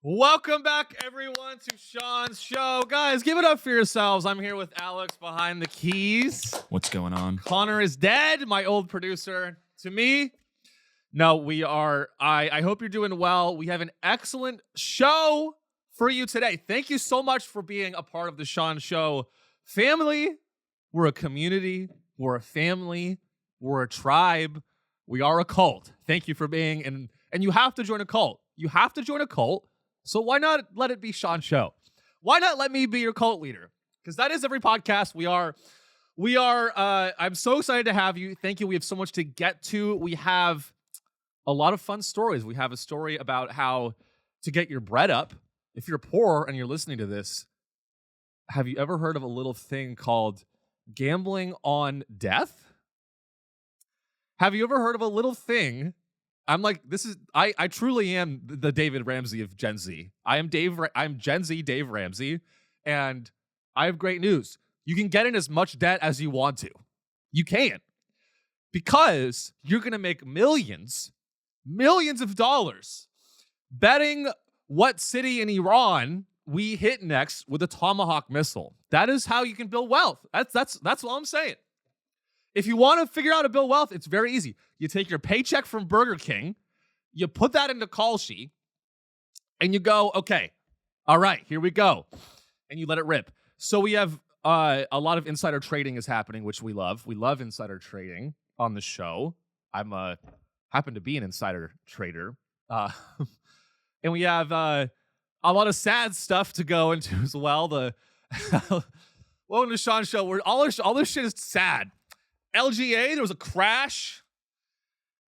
Welcome back, everyone, to Sean's show. Guys, give it up for yourselves. I'm here with Alex behind the keys. What's going on? Connor is dead, my old producer. To me, no, we are. I hope you're doing well. We have an excellent show for you today. Thank you so much for being a part of the Sean Show family. We're a community. We're a family. We're a tribe. We are a cult. Thank you for being, and you have to join a cult. You have to join a cult. So why not let it be Sean's show? Why not let me be your cult leader? Because that is every podcast. We are, I'm so excited to have you. Thank you. We have so much to get to. We have a lot of fun stories. We have a story about how to get your bread up. If you're poor and you're listening to this, have you ever heard of a little thing called gambling on death? Have you ever heard of a little thing? I'm like, I truly am the David Ramsey of Gen Z. I'm Gen Z Dave Ramsey, and I have great news. You can get in as much debt as you want to. You can. Because you're going to make millions of dollars betting what city in Iran we hit next with a Tomahawk missile. That is how you can build wealth. That's all I'm saying. If you want to figure out how to build wealth, it's very easy. You take your paycheck from Burger King, you put that into call sheet, and you go, okay, all right, here we go. And you let it rip. So we have a lot of insider trading is happening, which we love. We love insider trading on the show. I'm happen to be an insider trader. And we have a lot of sad stuff to go into as well. Welcome to Sean's show, where all this shit is sad. LGA, there was a crash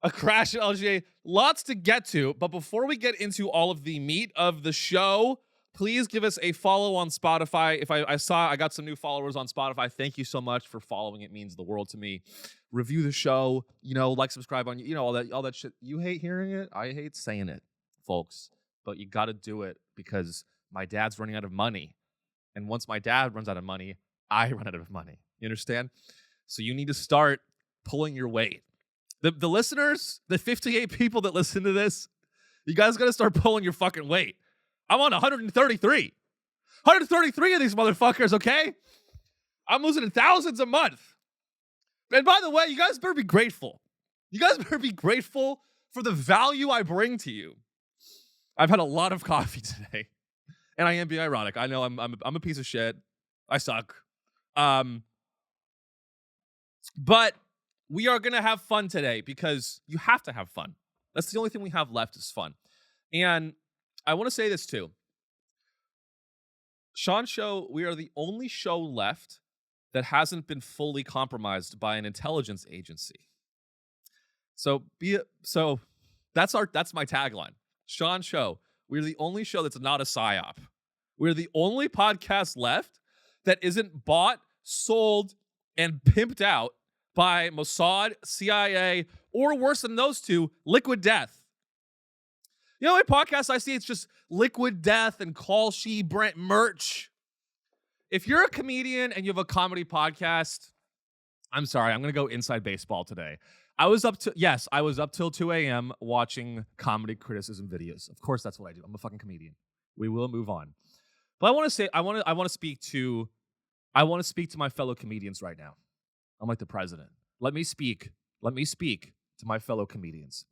at LGA. Lots to get to, but before we get into all of the meat of the show, please give us a follow on Spotify. If I got some new followers on Spotify. Thank you so much for following. It means the world to me. Review the show, like, subscribe on, all that shit. You hate hearing it. I hate saying it, folks, but you got to do it because my dad's running out of money. And once my dad runs out of money, I run out of money. You understand? So you need to start pulling your weight. The listeners, the 58 people that listen to this, you guys got to start pulling your fucking weight. I'm on 133. 133 of these motherfuckers, okay? I'm losing thousands a month. And by the way, you guys better be grateful. You guys better be grateful for the value I bring to you. I've had a lot of coffee today, and I am being ironic. I know I'm a piece of shit. I suck. But we are going to have fun today because you have to have fun. That's the only thing we have left is fun. And I want to say this too. Sean's show, we are the only show left that hasn't been fully compromised by an intelligence agency. So that's my tagline. Sean's show, we're the only show that's not a psyop. We're the only podcast left that isn't bought, sold, and pimped out by Mossad, CIA, or worse than those two, Liquid Death. You know, my podcast I see, it's just Liquid Death and Call She Brent merch. If you're a comedian and you have a comedy podcast, I'm sorry, I'm going to go inside baseball today. I was up till 2 a.m. watching comedy criticism videos. Of course, that's what I do. I'm a fucking comedian. We will move on. But I want to speak to my fellow comedians right now. I'm like the president. Let me speak to my fellow comedians.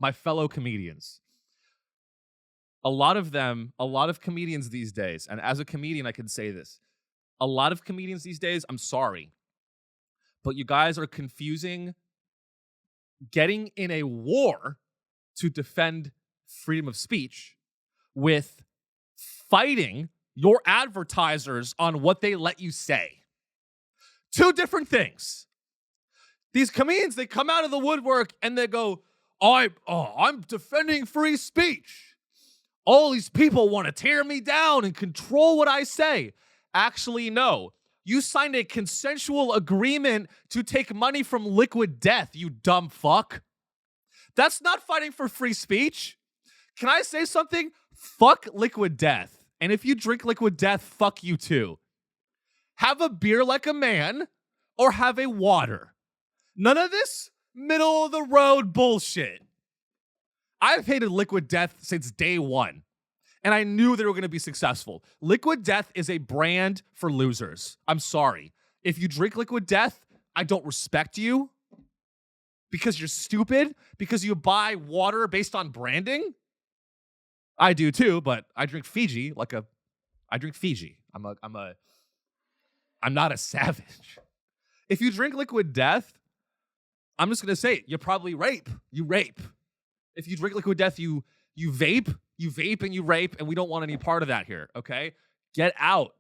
A lot of comedians these days, and as a comedian, I can say this. A lot of comedians these days, I'm sorry, but you guys are confusing getting in a war to defend freedom of speech with fighting your advertisers on what they let you say. Two different things. These comedians, they come out of the woodwork and they go, I'm defending free speech. All these people want to tear me down and control what I say. Actually, no. You signed a consensual agreement to take money from Liquid Death, you dumb fuck. That's not fighting for free speech. Can I say something? Fuck Liquid Death. And if you drink Liquid Death, fuck you too. Have a beer like a man or have a water. None of this middle of the road bullshit. I've hated Liquid Death since day one. And I knew they were going to be successful. Liquid Death is a brand for losers. I'm sorry. If you drink Liquid Death, I don't respect you because you're stupid, because you buy water based on branding. I do too, but I drink Fiji I drink Fiji. I'm not a savage. If you drink Liquid Death, I'm just going to say it, you probably rape. You rape. If you drink Liquid Death, you vape and you rape, and we don't want any part of that here, okay? Get out.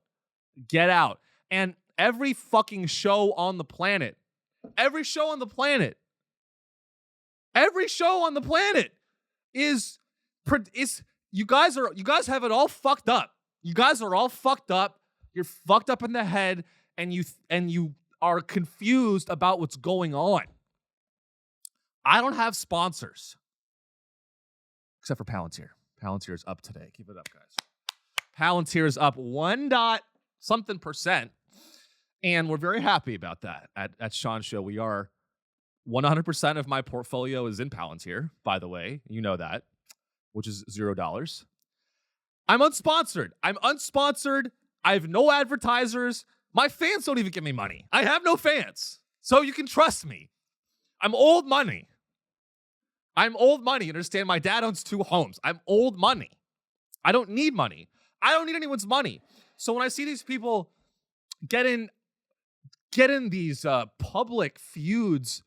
Get out. And every fucking show on the planet is you guys have it all fucked up. You guys are all fucked up. You're fucked up in the head, and you are confused about what's going on. I don't have sponsors. Except for Palantir. Palantir is up today. Keep it up, guys. Palantir is up 1% and we're very happy about that at Sean Show. We are 100% of my portfolio is in Palantir, by the way. You know that, which is $0. I'm unsponsored. I have no advertisers. My fans don't even give me money. I have no fans. So you can trust me. I'm old money. Understand? My dad owns 2 homes. I'm old money. I don't need money. I don't need anyone's money. So when I see these people get in these public feuds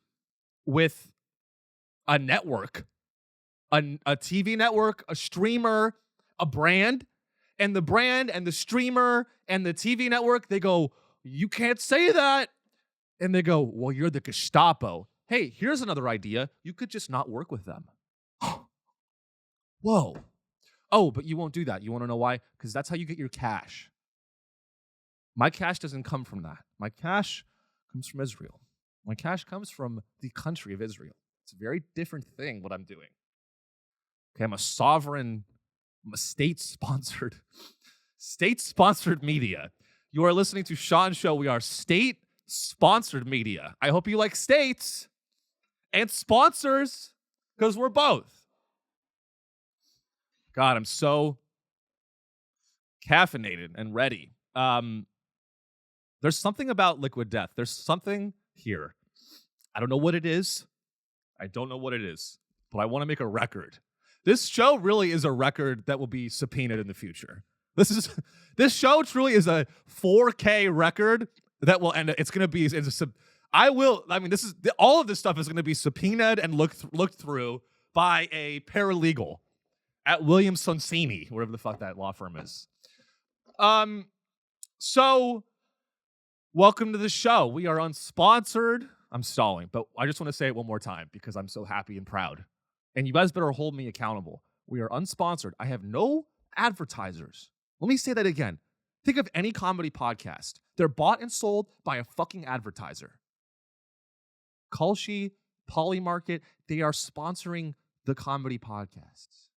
with a network, a TV network, a streamer, a brand, and the streamer and the TV network, they go, you can't say that. And they go, well, you're the Gestapo. Hey, here's another idea. You could just not work with them. Whoa. Oh, but you won't do that. You want to know why? Because that's how you get your cash. My cash doesn't come from that. My cash comes from Israel. My cash comes from the country of Israel. It's a very different thing what I'm doing. Okay, I'm a state-sponsored media. You are listening to Sean Show. We are state-sponsored media. I hope you like states and sponsors, because we're both. God, I'm so caffeinated and ready. There's something about Liquid Death. There's something here. I don't know what it is, but I want to make a record. This show really is a record that will be subpoenaed in the future. This show truly is a 4K record that will end. It's going to be. All of this stuff is going to be subpoenaed and looked through by a paralegal at Williams Sonsini, wherever the fuck that law firm is. So welcome to the show. We are unsponsored. I'm stalling, but I just want to say it one more time because I'm so happy and proud. And you guys better hold me accountable. We are unsponsored. I have no advertisers. Let me say that again. Think of any comedy podcast. They're bought and sold by a fucking advertiser. Kulshi, Polymarket, they are sponsoring the comedy podcasts.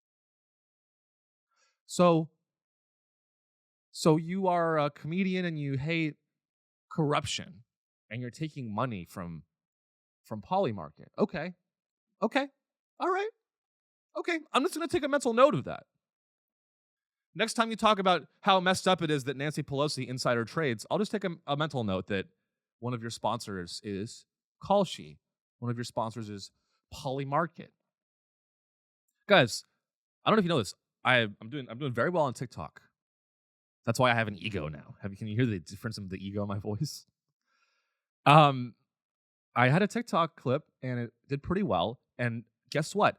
So you are a comedian and you hate corruption and you're taking money from Polymarket. Okay. All right. Okay. I'm just going to take a mental note of that. Next time you talk about how messed up it is that Nancy Pelosi insider trades, I'll just take a mental note that one of your sponsors is Kulshi. One of your sponsors is Polymarket. Guys, I don't know if you know this. I'm doing very well on TikTok. That's why I have an ego now. Can you hear the difference in the ego in my voice? I had a TikTok clip and it did pretty well. And guess what?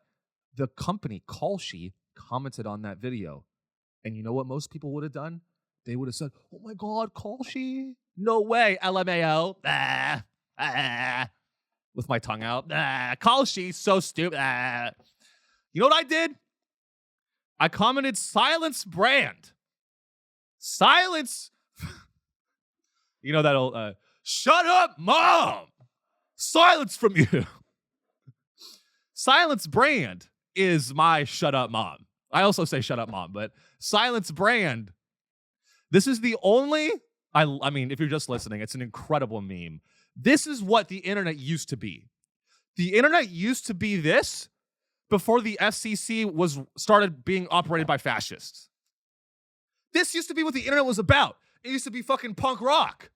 The company Kulshi commented on that video. And you know what most people would have done? They would have said, "Oh my God, Kulshi! No way, LMAO!" With my tongue out. Kulshi, so stupid. You know what I did? I commented, "Silence brand." Silence. You know that old, "Shut up, mom!" Silence from you. Silence brand is my shut up mom. I also say shut up mom, but Silence brand. This is the only, I mean, if you're just listening, it's an incredible meme. This is what the internet used to be. The internet used to be this before the FCC started being operated by fascists. This used to be what the internet was about. It used to be fucking punk rock.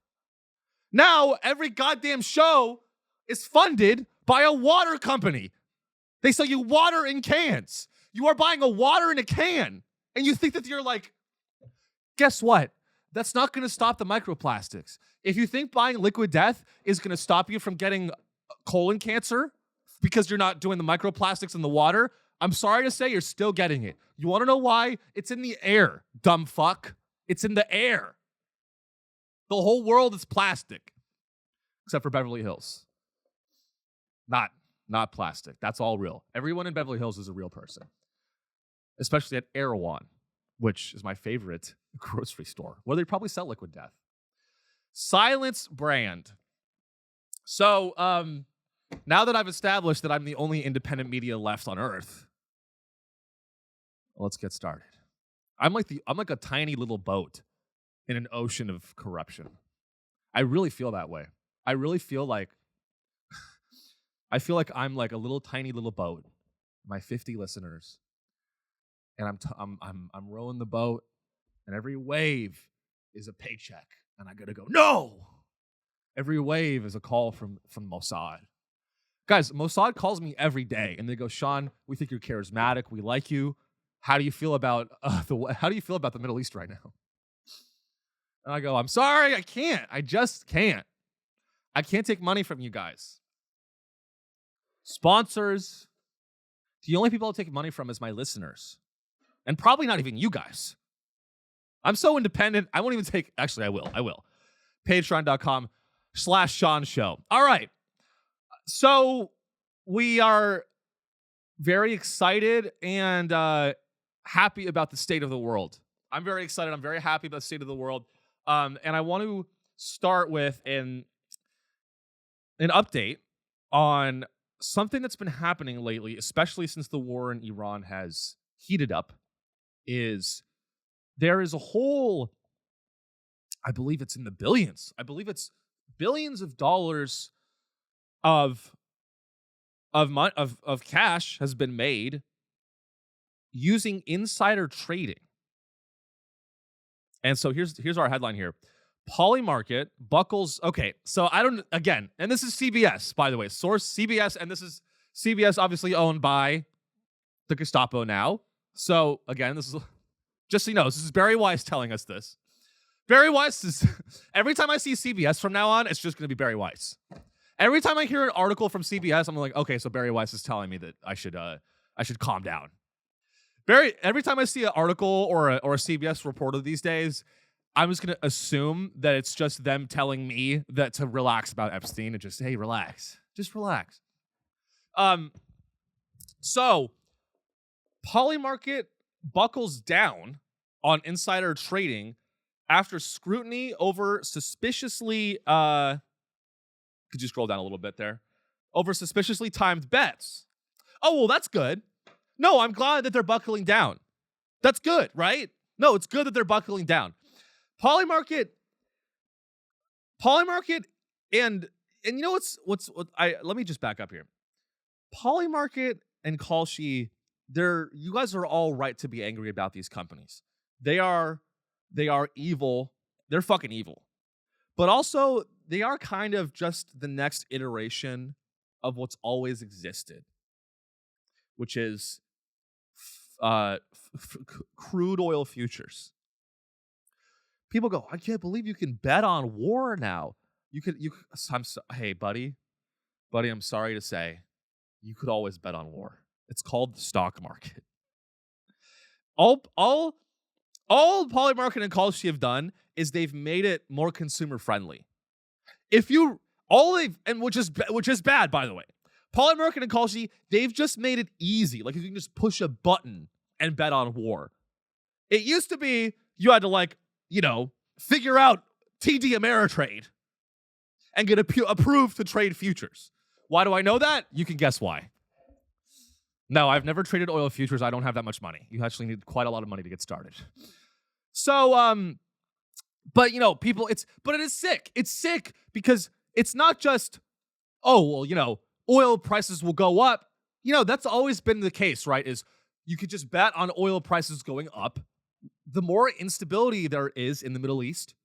Now, every goddamn show is funded by a water company. They sell you water in cans. You are buying a water in a can. And you think that you're like, guess what? That's not going to stop the microplastics. If you think buying liquid death is going to stop you from getting colon cancer because you're not doing the microplastics in the water, I'm sorry to say you're still getting it. You want to know why? It's in the air, dumb fuck. It's in the air. The whole world is plastic, except for Beverly Hills. Not plastic. That's all real. Everyone in Beverly Hills is a real person, especially at Erewhon, which is my favorite grocery store, where they probably sell liquid death. Silence brand. So now that I've established that I'm the only independent media left on Earth, let's get started. I'm like a tiny little boat in an ocean of corruption. I really feel that way. I really feel like I'm like a little tiny little boat. My 50 listeners, and I'm rowing the boat, and every wave is a paycheck, and I gotta go, no. Every wave is a call from Mossad. Guys, Mossad calls me every day, and they go, Sean, we think you're charismatic. We like you. How do you feel about the Middle East right now? And I go, I'm sorry, I can't. I just can't. I can't take money from you guys. Sponsors. The only people I'll take money from is my listeners. And probably not even you guys. I'm so independent. I won't even take, actually, I will. Patreon.com/Sean Show. All right. So we are very excited and happy about the state of the world. I'm very excited. I'm very happy about the state of the world. And I want to start with an update on something that's been happening lately, especially since the war in Iran has heated up, is there is a whole, I believe it's in the billions. I believe it's billions of dollars of cash has been made using insider trading. And so here's our headline here. Polymarket buckles. Okay, so and this is CBS, by the way. Source CBS, and this is CBS, obviously owned by the Gestapo now. So again, this is just so you know, this is Barry Weiss telling us this. Barry Weiss is every time I see CBS from now on, it's just going to be Barry Weiss. Every time I hear an article from CBS, I'm like, okay, so Barry Weiss is telling me that I should calm down. Every time I see an article or a CBS reporter these days, I'm just going to assume that it's just them telling me that to relax about Epstein and just, hey, relax. Just relax. So Polymarket buckles down on insider trading after scrutiny over suspiciously, could you scroll down a little bit there? Over suspiciously timed bets. Oh, well, that's good. No, I'm glad that they're buckling down. That's good, right? No, it's good that they're buckling down. Polymarket, and you know let me just back up here. Polymarket and Kalshi, you guys are all right to be angry about these companies. They are evil. They're fucking evil. But also, they are kind of just the next iteration of what's always existed, which is crude oil futures. People go, I can't believe you can bet on war now. Hey, buddy, I'm sorry to say, you could always bet on war. It's called the stock market. All Polymarket and Kalshi have done is they've made it more consumer friendly. Which is bad, by the way. Polymarket and Kalshi, they've just made it easy. Like you can just push a button and bet on war. It used to be you had to figure out TD Ameritrade and get approved to trade futures. Why do I know that? You can guess why. No, I've never traded oil futures. I don't have that much money. You actually need quite a lot of money to get started. So, but it is sick. It's sick because it's not just, oil prices will go up. That's always been the case, right? Is you could just bet on oil prices going up the more instability there is in the Middle East,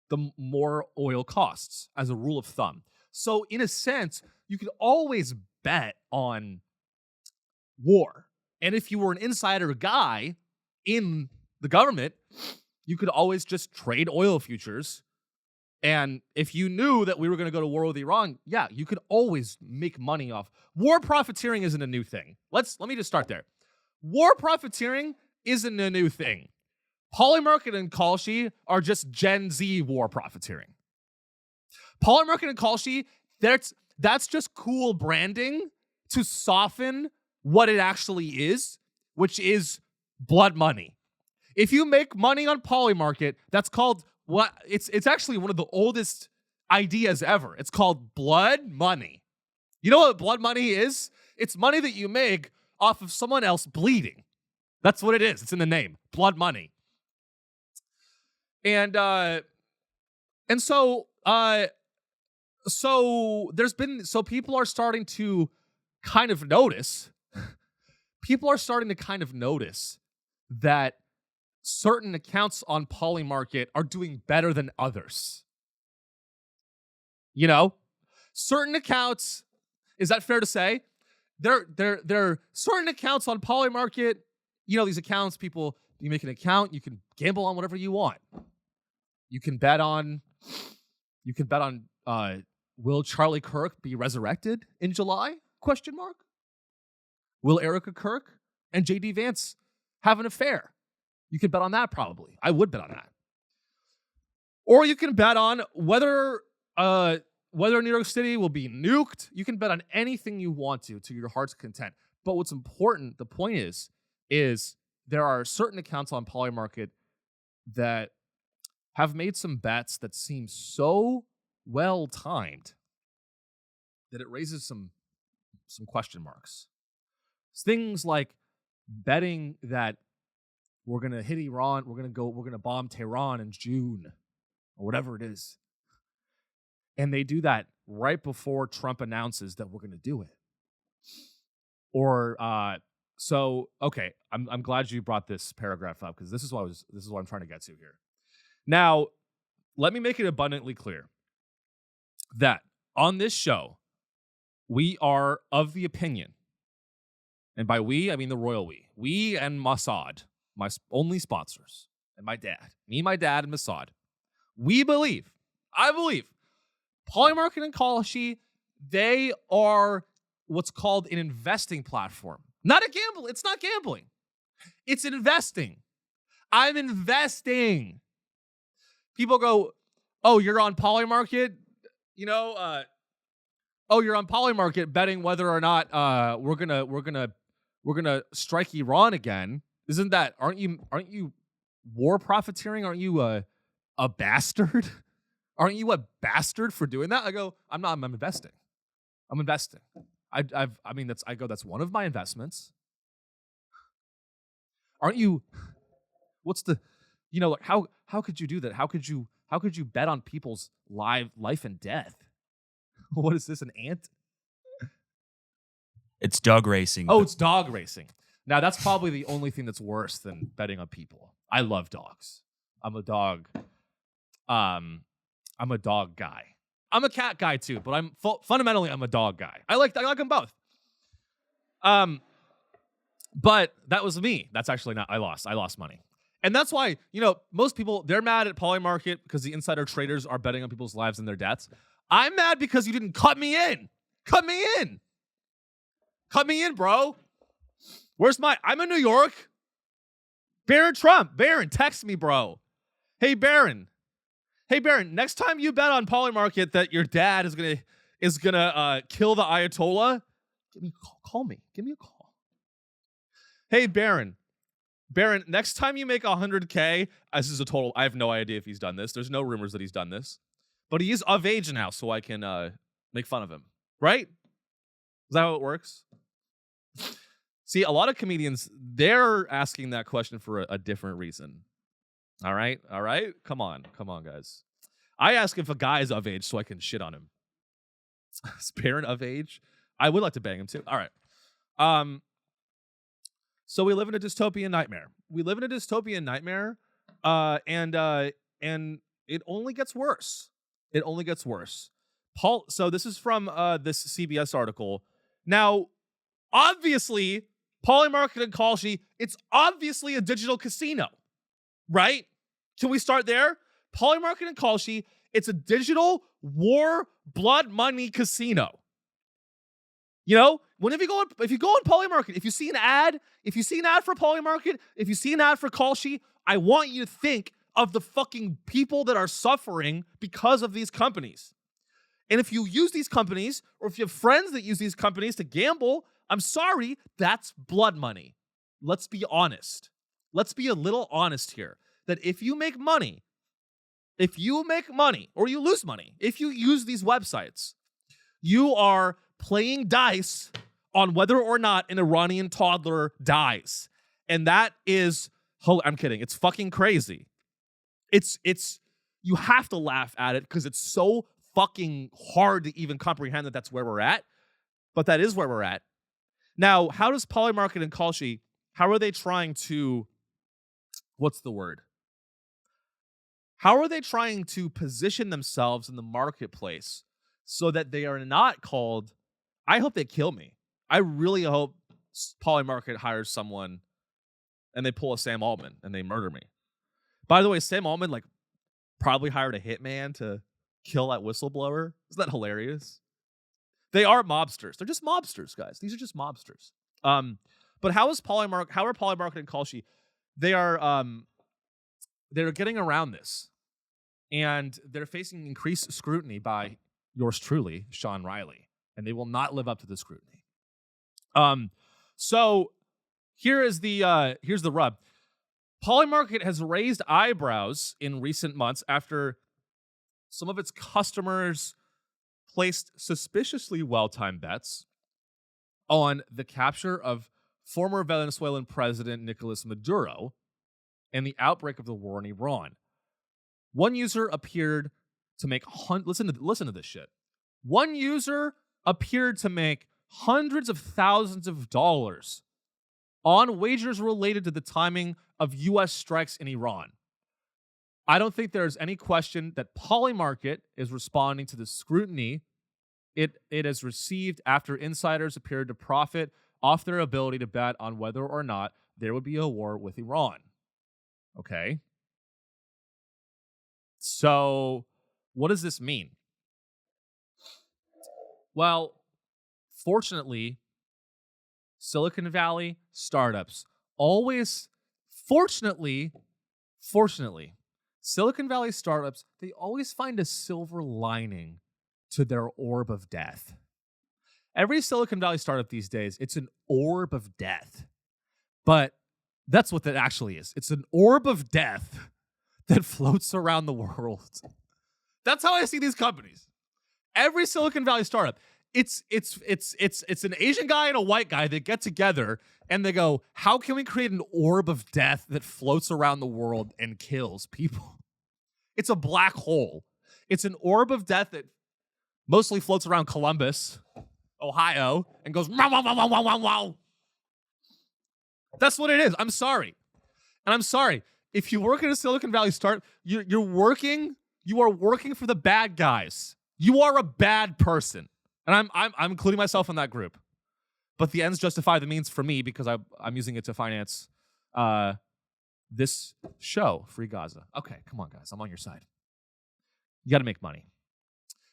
the more oil costs, as a rule of thumb. So in a sense, you could always bet on war. And if you were an insider guy in the government, you could always just trade oil futures. And if you knew that we were going to go to war with Iran, yeah, you could always make money off. War profiteering isn't a new thing. Let me just start there. War profiteering isn't a new thing. Polymarket and Kalshi are just Gen Z war profiteering. Polymarket and Kalshi, that's just cool branding to soften what it actually is, which is blood money. If you make money on Polymarket, that's called what? It's actually one of the oldest ideas ever. It's called blood money. You know what blood money is? It's money that you make off of someone else bleeding. That's what it is. It's in the name, blood money. And so people are starting to kind of notice. People are starting to kind of notice that certain accounts on Polymarket are doing better than others. You know, certain accounts. Is that fair to say? There are certain accounts on Polymarket. You know, these accounts, people, you make an account, you can gamble on whatever you want. You can bet on will Charlie Kirk be resurrected in July? ? Will Erica Kirk and JD Vance have an affair? You can bet on that probably. I would bet on that. Or you can bet on whether New York City will be nuked. You can bet on anything you want to your heart's content. But what's important, the point is there are certain accounts on Polymarket that have made some bets that seem so well timed that it raises some question marks. Things like betting that we're gonna hit Iran, we're gonna bomb Tehran in June, or whatever it is. And they do that right before Trump announces that we're gonna do it. Or okay, I'm glad you brought this paragraph up, because this is what I'm trying to get to here. Now, let me make it abundantly clear that on this show, we are of the opinion, and by we, I mean the royal we and Mossad, my only sponsors, and my dad, my dad, and Mossad, I believe, Polymarket and Kalshi, they are what's called an investing platform. Not a gamble. It's not gambling. It's investing. I'm investing. People go, oh, you're on Polymarket? You're on Polymarket betting whether or not we're gonna strike Iran again. Aren't you war profiteering? Aren't you a bastard? Aren't you a bastard for doing that? I go, I'm not. I'm investing. That's one of my investments. Aren't you? What's the, how could you do that? How could you bet on people's life and death? What is this, an ant? It's dog racing. Oh, it's dog racing. Now, that's probably the only thing that's worse than betting on people. I love dogs. I'm a dog guy. I'm a cat guy too, but fundamentally I'm a dog guy. I like them both. But that was me. That's actually not. I lost money. And that's why, most people, they're mad at Polymarket because the insider traders are betting on people's lives and their deaths. I'm mad because you didn't cut me in. Cut me in, bro. I'm in New York. Barron Trump. Barron, text me, bro. Hey, Barron, next time you bet on Polymarket that your dad is gonna kill the Ayatollah, call me. Give me a call. Hey, Barron, next time you make 100K, this is a total, I have no idea if he's done this. There's no rumors that he's done this. But he is of age now, so I can make fun of him. Right? Is that how it works? See, a lot of comedians, they're asking that question for a different reason. All right? Come on, guys. I ask if a guy is of age so I can shit on him. Is Barron of age? I would like to bang him too. All right. So we live in a dystopian nightmare. And it only gets worse. It only gets worse. So this is from this CBS article. Now, obviously, Polymarket and Kalshi, it's obviously a digital casino, right? Can we start there? Polymarket and Kalshi, it's a digital war blood money casino. You know, if you go on Polymarket, if you see an ad for Polymarket, if you see an ad for Kalshi, I want you to think of the fucking people that are suffering because of these companies. And if you use these companies, or if you have friends that use these companies to gamble, I'm sorry, that's blood money. Let's be honest. Let's be a little honest here. That if you make money, or you lose money, if you use these websites, you are playing dice on whether or not an Iranian toddler dies. And that is, I'm kidding. It's fucking crazy. You have to laugh at it because it's so fucking hard to even comprehend that that's where we're at. But that is where we're at. Now, how does Polymarket and Kalshi, how are they trying to, what's the word? How are they trying to position themselves in the marketplace so that they are not called, I hope they kill me. I really hope Polymarket hires someone and they pull a Sam Altman and they murder me. By the way, Sam Altman probably hired a hitman to kill that whistleblower. Isn't that hilarious? They are mobsters. They're just mobsters, guys. These are just mobsters. But how are Polymarket and Kalshi? They're getting around this. And they're facing increased scrutiny by yours truly, Sean Riley. And they will not live up to the scrutiny. So here's the rub. Polymarket has raised eyebrows in recent months after some of its customers placed suspiciously well-timed bets on the capture of former Venezuelan President Nicolas Maduro and the outbreak of the war in Iran. One user appeared to make listen to this shit. One user appeared to make hundreds of thousands of dollars on wagers related to the timing of U.S. strikes in Iran. I don't think there's any question that Polymarket is responding to the scrutiny it has received after insiders appeared to profit off their ability to bet on whether or not there would be a war with Iran. Okay? So, what does this mean? Well, fortunately, Silicon Valley startups fortunately, Silicon Valley startups, they always find a silver lining to their orb of death. Every Silicon Valley startup these days, it's an orb of death. But that's what that actually is. It's an orb of death that floats around the world. That's how I see these companies. Every Silicon Valley startup, it's an Asian guy and a white guy that get together and they go, how can we create an orb of death that floats around the world and kills people? It's a black hole. It's an orb of death that mostly floats around Columbus, Ohio, and goes, wow, wow, wow, wow, wow, wow, wow. That's what it is. I'm sorry. And I'm sorry. If you work in a Silicon Valley startup, you are working for the bad guys. You are a bad person. And I'm including myself in that group. But the ends justify the means for me because I'm using it to finance this show, Free Gaza. Okay, come on, guys. I'm on your side. You got to make money.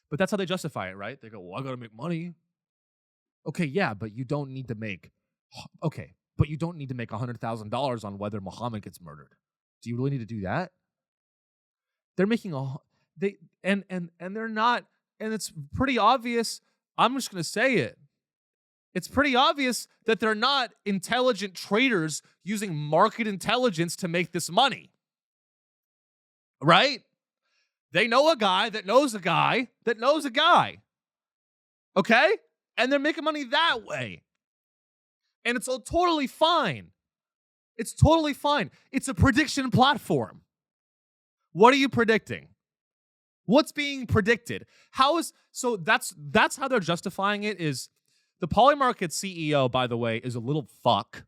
But that's how they justify it, right? They go, well, I got to make money. Okay, yeah, but you don't need to make $100,000 on whether Muhammad gets murdered. Do you really need to do that? They're making and they're not, and it's pretty obvious. I'm just going to say it. It's pretty obvious that they're not intelligent traders using market intelligence to make this money. Right? They know a guy that knows a guy that knows a guy. Okay? And they're making money that way. And it's totally fine. It's totally fine. It's a prediction platform. What are you predicting? What's being predicted? So that's how they're justifying it is the Polymarket CEO, by the way, is a little fuck.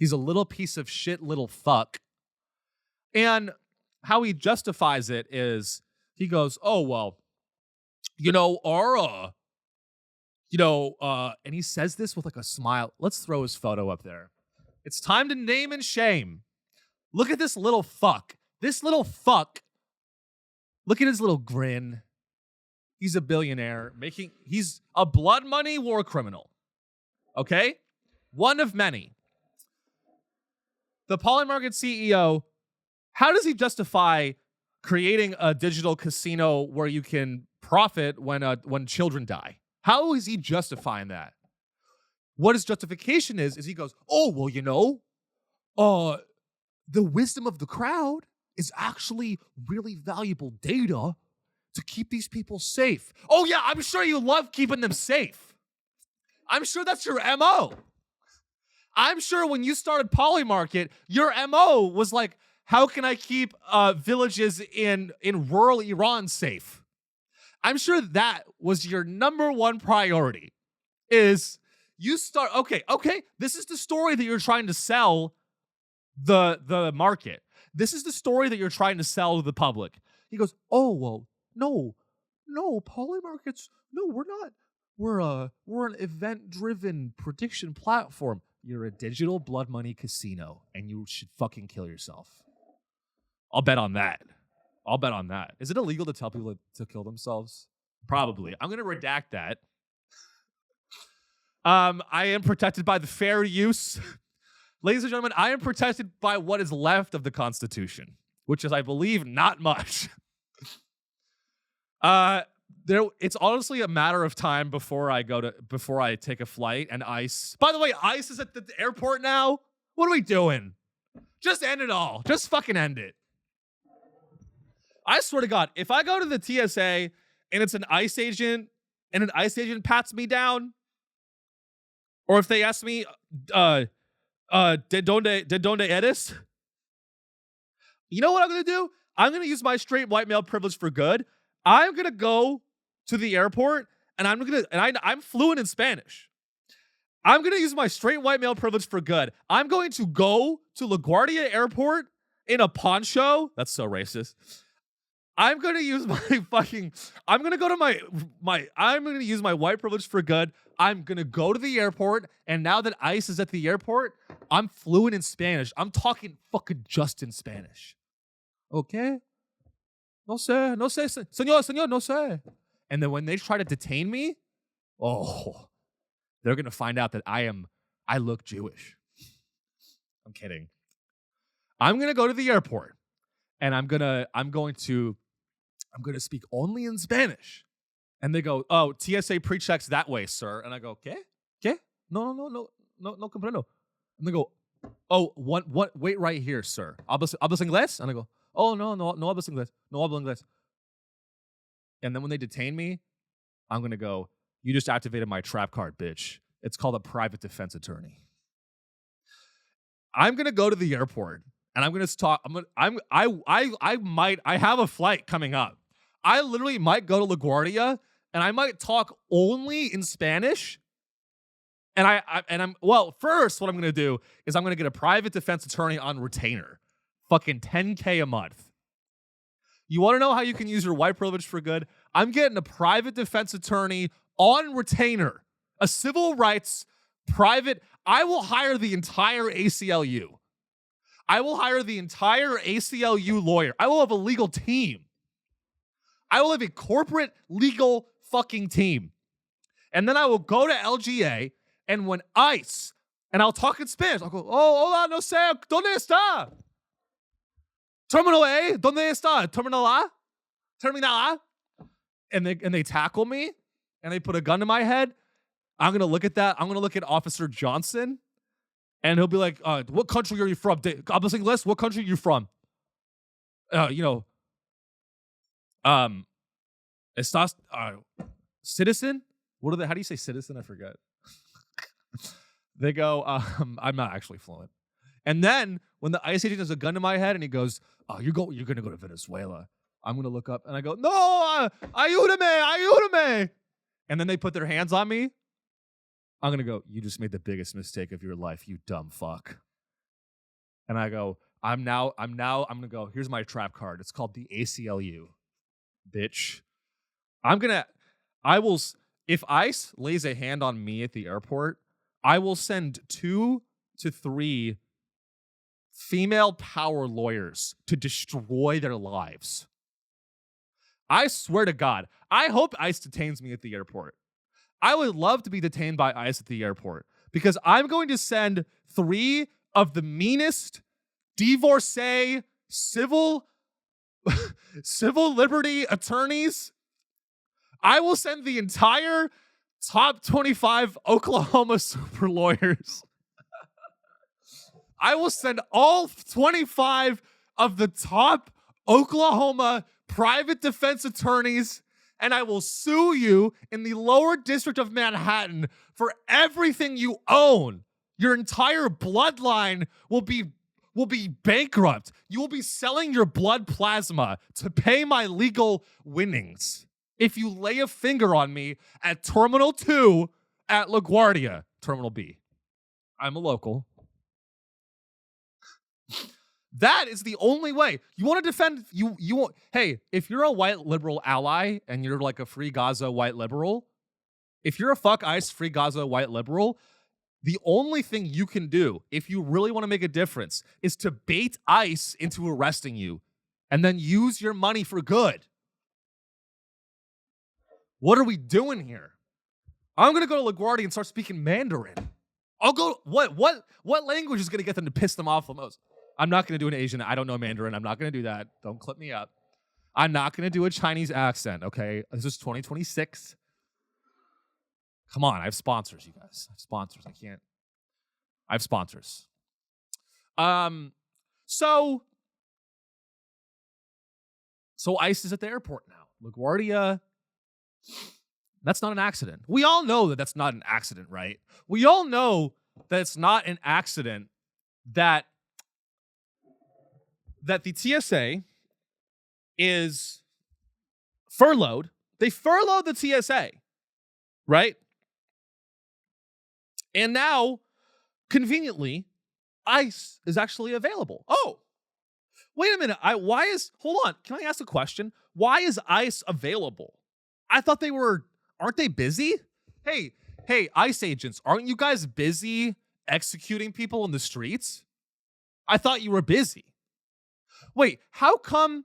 He's a little piece of shit little fuck. And how he justifies it is he goes, oh, well, and he says this with like a smile. Let's throw his photo up there. It's time to name and shame. Look at this little fuck. This little fuck. Look at his little grin. He's a billionaire. He's a blood money war criminal. Okay? One of many. The Polymarket CEO, how does he justify creating a digital casino where you can profit when children die? How is he justifying that? What his justification is he goes, oh, well, the wisdom of the crowd is actually really valuable data to keep these people safe. Oh, yeah, I'm sure you love keeping them safe. I'm sure that's your MO. I'm sure when you started Polymarket, your MO was like, how can I keep villages in rural Iran safe? I'm sure that was your number one priority. Is you start, okay, this is the story that you're trying to sell the market. This is the story that you're trying to sell to the public. He goes, oh, well, no, Polymarkets, no, we're not. We're an event-driven prediction platform. You're a digital blood money casino, and you should fucking kill yourself. I'll bet on that. Is it illegal to tell people to kill themselves? Probably. I'm going to redact that. I am protected by the fair use. Ladies and gentlemen, I am protected by what is left of the Constitution, which is, I believe, not much. It's honestly a matter of time before I take a flight and ICE. By the way, ICE is at the airport now. What are we doing? Just end it all. Just fucking end it. I swear to God, if I go to the TSA and it's an ICE agent and an ICE agent pats me down, or if they ask me, de donde eres? You know what I'm going to do? I'm going to use my straight white male privilege for good. I'm going to go to the airport and I'm fluent in Spanish. I'm going to use my straight white male privilege for good. I'm going to go to LaGuardia Airport in a poncho. That's so racist. I'm going to use I'm going to use my white privilege for good. I'm going to go to the airport, and now that ICE is at the airport, I'm fluent in Spanish. I'm talking fucking just in Spanish. Okay? No sé, señor, no sé. And then when they try to detain me, they're going to find out that I look Jewish. I'm kidding. I'm going to go to the airport, and I'm going to speak only in Spanish. And they go, oh, TSA pre-checks that way, sir. And I go, ¿qué? No comprendo. And they go, oh, wait right here, sir. ¿Hablas inglés? And I go, oh, no hablas inglés. No hablo inglés. And then when they detain me, I'm going to go, you just activated my trap card, bitch. It's called a private defense attorney. I'm going to go to the airport and I'm going to talk. I have a flight coming up. I literally might go to LaGuardia and I might talk only in Spanish. First, what I'm going to do is I'm going to get a private defense attorney on retainer. Fucking $10K a month. You want to know how you can use your white privilege for good? I'm getting a private defense attorney on retainer. A civil rights private. I will hire the entire ACLU. I will hire the entire ACLU lawyer. I will have a legal team. I will have a corporate legal fucking team. And then I will go to LGA, and when ICE, and I'll talk in Spanish, I'll go, oh, hola, no sé, ¿dónde está? Terminal A, ¿dónde está? Terminal A? Terminal A? And they tackle me, and they put a gun to my head. I'm going to look at that. I'm going to look at Officer Johnson, and he'll be like, what country are you from? Hablas inglés? What country are you from? Estás citizen? How do you say citizen? I forget. They go, I'm not actually fluent. And then when the ICE agent has a gun to my head and he goes, you're going to go to Venezuela. I'm going to look up and I go, no, ayúdame. And then they put their hands on me. I'm going to go, you just made the biggest mistake of your life, you dumb fuck. And I go, I'm gonna go, here's my trap card. It's called the ACLU. Bitch. If ICE lays a hand on me at the airport, I will send 2 to 3 female power lawyers to destroy their lives. I swear to God, I hope ICE detains me at the airport. I would love to be detained by ICE at the airport because I'm going to send 3 of the meanest divorcee civil liberty attorneys. I will send the entire top 25 Oklahoma super lawyers. I will send all 25 of the top Oklahoma private defense attorneys, and I will sue you in the lower district of Manhattan for everything you own. Your entire bloodline will be bankrupt. You will be selling your blood plasma to pay my legal winnings if you lay a finger on me at Terminal 2 at LaGuardia, Terminal B. I'm a local. That is the only way. You want to defend you want, hey, if you're a white liberal ally and you're like a free Gaza white liberal, if you're a fuck ICE free Gaza white liberal, the only thing you can do if you really want to make a difference is to bait ICE into arresting you and then use your money for good. What are we doing here? I'm going to go to LaGuardia and start speaking Mandarin. I'll go, what language is going to get them to piss them off the most? I'm not going to do an Asian. I don't know Mandarin. I'm not going to do that. Don't clip me up. I'm not going to do a Chinese accent, okay? This is 2026. Come on, I have sponsors, you guys. I have sponsors. I have sponsors. So ICE is at the airport now. LaGuardia, that's not an accident. We all know that that's not an accident, right? We all know that it's not an accident that the TSA is furloughed. They furloughed the TSA, right? And now, conveniently, ICE is actually available. Oh, wait a minute. Hold on. Can I ask a question? Why is ICE available? I thought aren't they busy? Hey, ICE agents, aren't you guys busy executing people in the streets? I thought you were busy. Wait, how come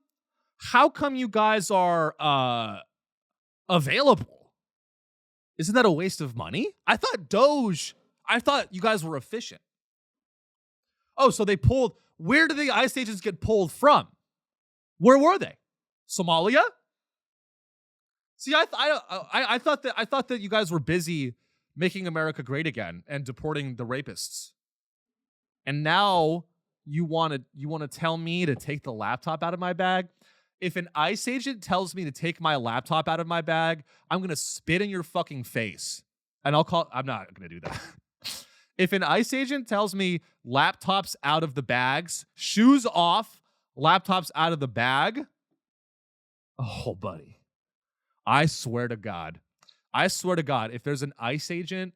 you guys are available? Isn't that a waste of money? I thought you guys were efficient. Oh, so where did the ICE agents get pulled from? Where were they? Somalia? See, I thought that you guys were busy making America great again and deporting the rapists. And now you want to tell me to take the laptop out of my bag? If an ICE agent tells me to take my laptop out of my bag, I'm going to spit in your fucking face. And I'm not going to do that. If an ICE agent tells me laptops out of the bags, shoes off, laptops out of the bag, oh, buddy. I swear to God, if there's an ICE agent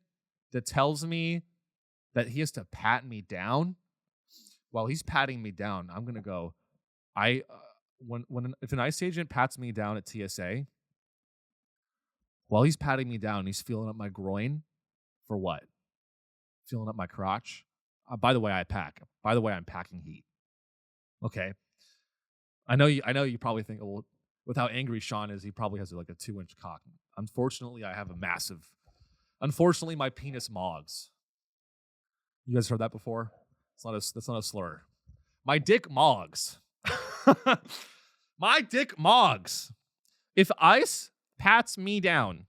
that tells me that he has to pat me down, while he's patting me down, I'm going to go, if an ICE agent pats me down at TSA, while he's patting me down, he's feeling up my groin for what? Feeling up my crotch? By the way, I pack. By the way, I'm packing heat. Okay. I know you probably think, well, with how angry Sean is, he probably has like a 2-inch cock. Unfortunately, I have a massive. Unfortunately, my penis mogs. You guys heard that before? That's not a slur. My dick mogs. My dick mogs. If ICE pats me down,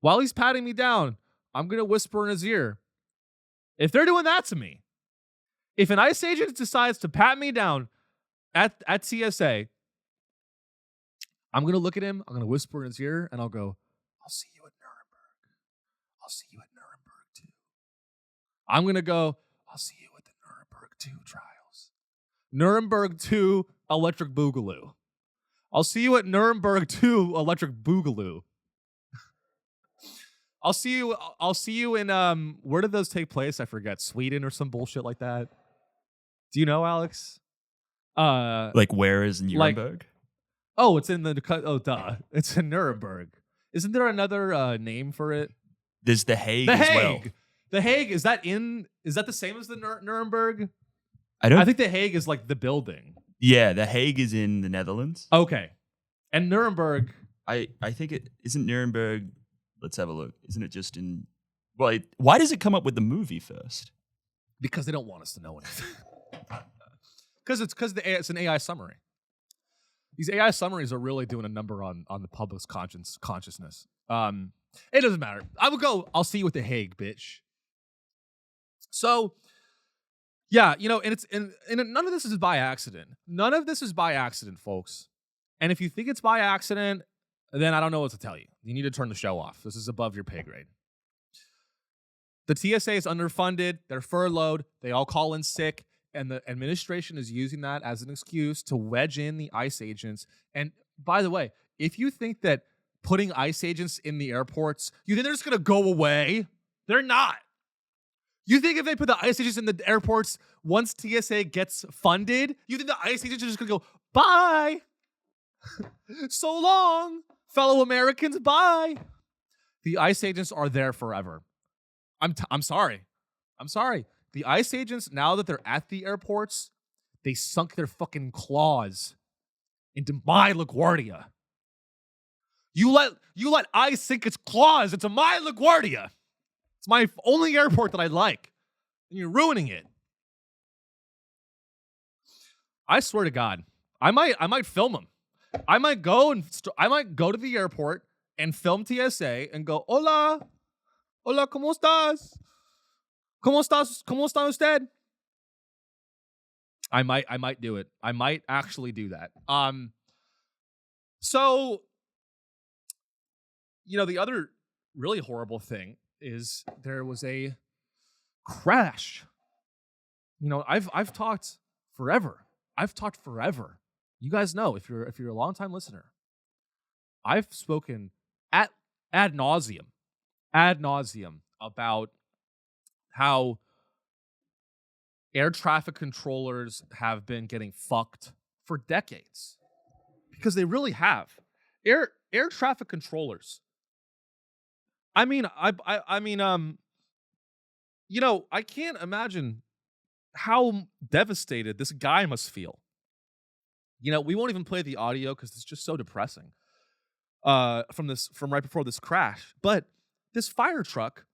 while he's patting me down, I'm going to whisper in his ear. If they're doing that to me, if an ICE agent decides to pat me down at TSA, I'm going to look at him, I'm going to whisper in his ear, and I'll go, I'll see you at Nuremberg. I'll see you at Nuremberg too. I'm going to go, I'll see you at the Nuremberg 2 trials. Nuremberg 2 Electric Boogaloo. I'll see you at Nuremberg 2 Electric Boogaloo. I'll see you in where did those take place? I forget. Sweden or some bullshit like that. Do you know, Alex? Like where is Nuremberg? Oh, it's in the duh. It's in Nuremberg. Isn't there another name for it? There's The Hague The as Hague. well. The Hague, is that the same as the Nuremberg? I think The Hague is like the building. Yeah, The Hague is in the Netherlands. Okay. And Nuremberg, I think it isn't Nuremberg. Let's have a look. Isn't it just in? Well, why does it come up with the movie first? because they don't want us to know anything. Because it's an AI summary. These AI summaries are really doing a number on the public's consciousness. It doesn't matter. I'll see you at The Hague, bitch. So, yeah, and none of this is by accident. None of this is by accident, folks. And if you think it's by accident, then I don't know what to tell you. You need to turn the show off. This is above your pay grade. The TSA is underfunded. They're furloughed. They all call in sick. And the administration is using that as an excuse to wedge in the ICE agents. And by the way, if you think that putting ICE agents in the airports, you think they're just going to go away? They're not. You think if they put the ICE agents in the airports, once TSA gets funded, you think the ICE agents are just going to go, bye. So long, fellow Americans, bye. The ICE agents are there forever. I'm sorry. The ICE agents, now that they're at the airports, they sunk their fucking claws into my LaGuardia. You let ICE sink its claws into my LaGuardia. It's my only airport that I like, and you're ruining it. I swear to God, I might film them. I might go to the airport and film TSA and go, hola, ¿cómo estás? ¿Cómo está usted? I might do it. I might actually do that. So, the other really horrible thing is there was a crash. I've talked forever. You guys know, if you're a longtime listener, I've spoken ad nauseum about how air traffic controllers have been getting fucked for decades, because they really have. Air traffic controllers. I can't imagine how devastated this guy must feel. We won't even play the audio because it's just so depressing. From right before this crash, but this fire truck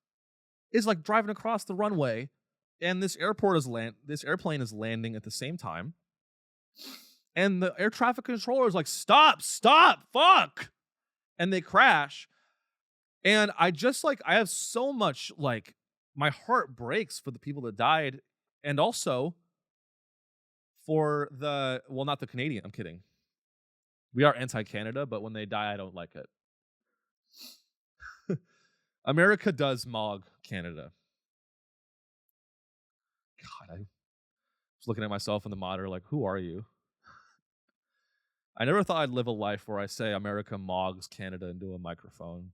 is like driving across the runway, and this airplane is landing at the same time, and the air traffic controller is like, stop, fuck, and they crash. And I have so much, my heart breaks for the people that died, and also for not the Canadian. I'm kidding. We are anti-Canada, but when they die, I don't like it. America does mog Canada. God, I was looking at myself in the monitor like, who are you? I never thought I'd live a life where I say America mogs Canada into a microphone.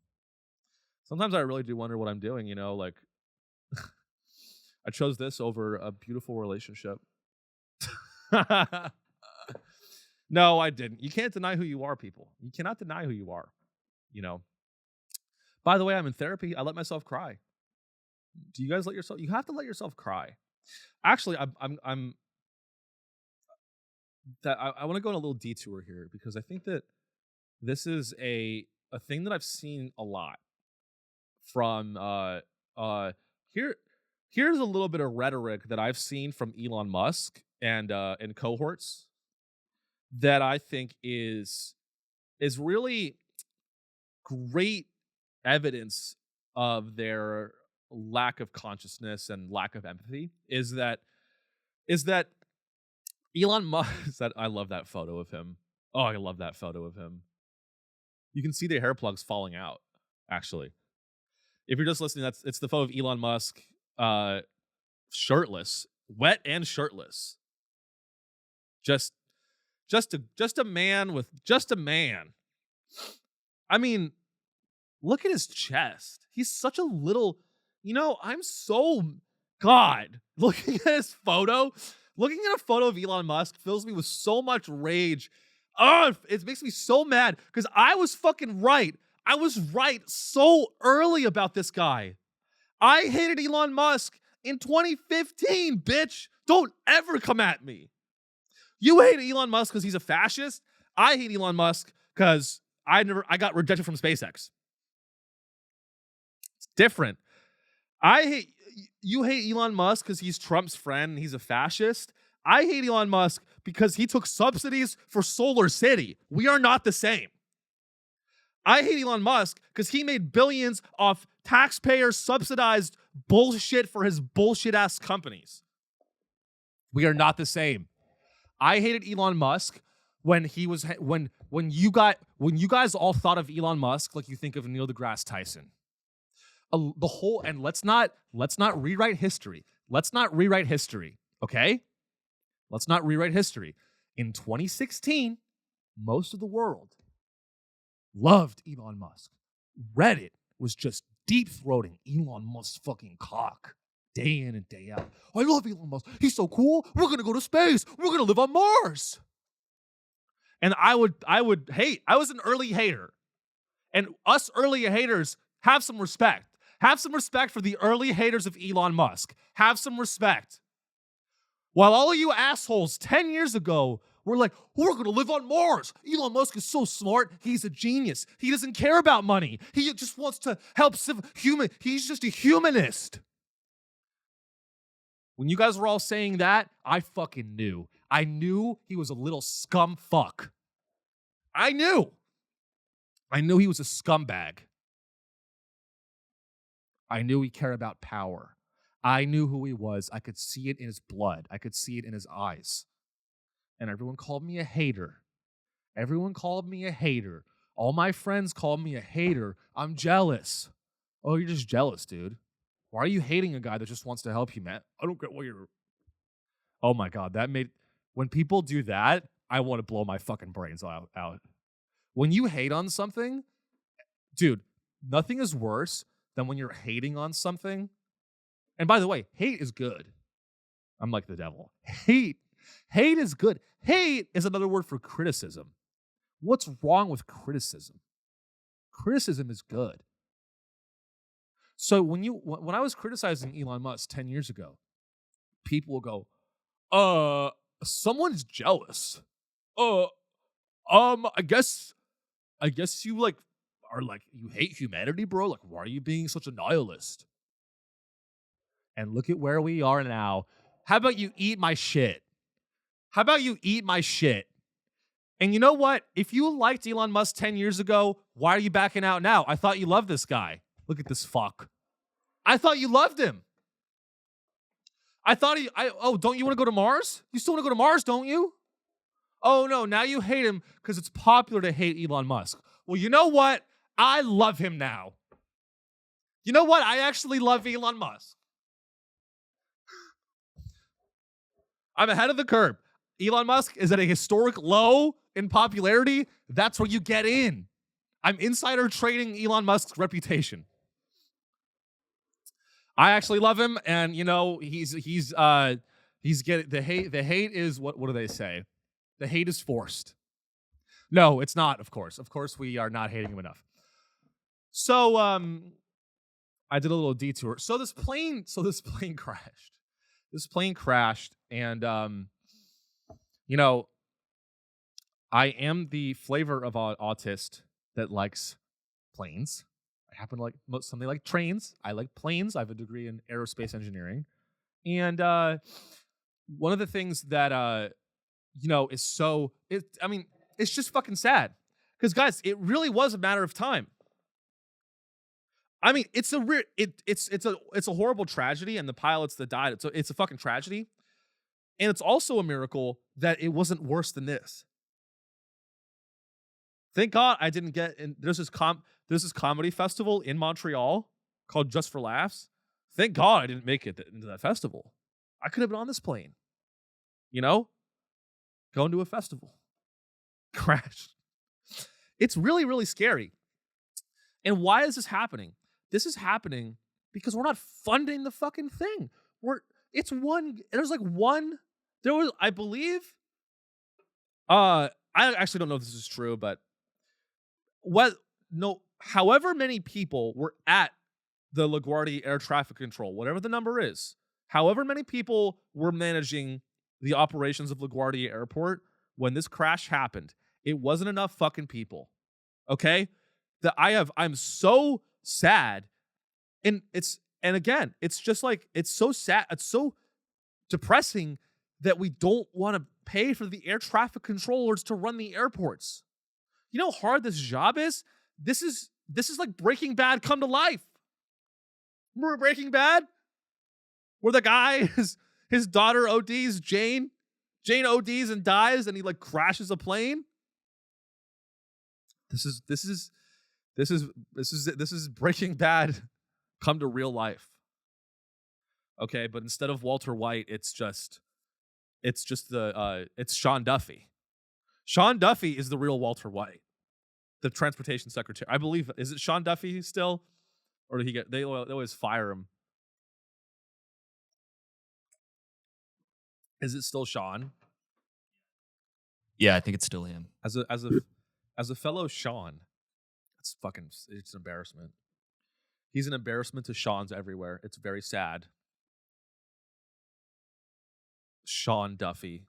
Sometimes I really do wonder what I'm doing, I chose this over a beautiful relationship. No, I didn't. You can't deny who you are, people. You cannot deny who you are. By the way, I'm in therapy. I let myself cry. Do you guys let yourself? You have to let yourself cry. Actually, I want to go on a little detour here, because I think that this is a thing that I've seen a lot from here's a little bit of rhetoric that I've seen from Elon Musk and cohorts that I think is really great evidence of their lack of consciousness and lack of empathy. Is that Elon Musk? I love that photo of him. Oh, I love that photo of him. You can see the hair plugs falling out, actually. If you're just listening, it's the photo of Elon Musk, shirtless, wet and shirtless. Just a man with just a man. I mean, look at his chest. He's such a little, I'm so, God, looking at his photo, Looking at a photo of Elon Musk fills me with so much rage. Oh, it makes me so mad because I was fucking right. I was right so early about this guy. I hated Elon Musk in 2015, bitch. Don't ever come at me. You hate Elon Musk because he's a fascist. I hate Elon Musk because I got rejected from SpaceX. It's different. You hate Elon Musk because he's Trump's friend and he's a fascist. I hate Elon Musk because he took subsidies for Solar City. We are not the same. I hate Elon Musk because he made billions off taxpayer subsidized bullshit for his bullshit ass companies. We are not the same. I hated Elon Musk when you guys all thought of Elon Musk like you think of Neil deGrasse Tyson. Let's not rewrite history. Let's not rewrite history, okay? Let's not rewrite history. In 2016, most of the world loved Elon Musk. Reddit was just deep-throating Elon Musk's fucking cock day in and day out. I love Elon Musk. He's so cool. We're going to go to space. We're going to live on Mars. And I would hate. I was an early hater. And us early haters, have some respect. Have some respect for the early haters of Elon Musk. Have some respect. While all of you assholes 10 years ago were like, we're going to live on Mars. Elon Musk is so smart. He's a genius. He doesn't care about money. He just wants to help human. He's just a humanist. When you guys were all saying that, I fucking knew. I knew he was a little scum fuck. I knew he was a scumbag. I knew he cared about power. I knew who he was. I could see it in his blood. I could see it in his eyes. And everyone called me a hater. Everyone called me a hater. All my friends called me a hater. I'm jealous. Oh, you're just jealous, dude. Why are you hating a guy that just wants to help you, man? I don't get why you're... Oh my God, when people do that, I want to blow my fucking brains out. When you hate on something, dude, nothing is worse than when you're hating on something. And by the way, hate is good. I'm like the devil. Hate is good. Hate is another word for criticism. What's wrong with criticism? Criticism is good. So when I was criticizing Elon Musk 10 years ago, people will go, someone's jealous. I guess you you hate humanity, bro. Like, why are you being such a nihilist? And look at where we are now. How about you eat my shit? And you know what? If you liked Elon Musk 10 years ago, why are you backing out now? I thought you loved this guy. Look at this fuck. I thought you loved him. Don't you want to go to Mars? You still want to go to Mars, don't you? Oh no, now you hate him because it's popular to hate Elon Musk. Well, you know what? I love him now. You know what? I actually love Elon Musk. I'm ahead of the curve. Elon Musk is at a historic low in popularity. That's where you get in. I'm insider trading Elon Musk's reputation. I actually love him, and he's getting the hate. The hate is what do they say? The hate is forced. No, it's not. Of course, we are not hating him enough. So I did a little detour. So this plane crashed. This plane crashed, and I am the flavor of autist that likes planes. I happen to like something like trains. I like planes. I have a degree in aerospace engineering, and one of the things that it's just fucking sad because guys, it really was a matter of time. I mean, it's a horrible tragedy, and the pilots that died, it's a fucking tragedy, and it's also a miracle that it wasn't worse than this. Thank God I didn't get in. There's this comedy festival in Montreal called Just for Laughs. Thank God I didn't make it into that festival. I could have been on this plane, going to a festival, crashed. It's really, really scary. And why is this happening? This is happening because we're not funding the fucking thing. There's like one There was, I believe, I actually don't know if this is true, but however many people were at the LaGuardia air traffic control, whatever the number is, however many people were managing the operations of LaGuardia Airport when this crash happened, it wasn't enough fucking people. Okay? I'm so sad. And again, it's just like, it's so sad, it's so depressing that we don't want to pay for the air traffic controllers to run the airports. You know how hard this job is? This is like Breaking Bad come to life. Remember Breaking Bad? Where the guy, his daughter ODs, Jane ODs and dies, and he like crashes a plane. This is Breaking Bad come to real life. Okay, but instead of Walter White, it's Sean Duffy. Sean Duffy is the real Walter White, the transportation secretary. I believe, is it Sean Duffy still? Or did he they always fire him? Is it still Sean? Yeah, I think it's still him. As a fellow Sean, it's an embarrassment. He's an embarrassment to Sean's everywhere. It's very sad. Sean Duffy.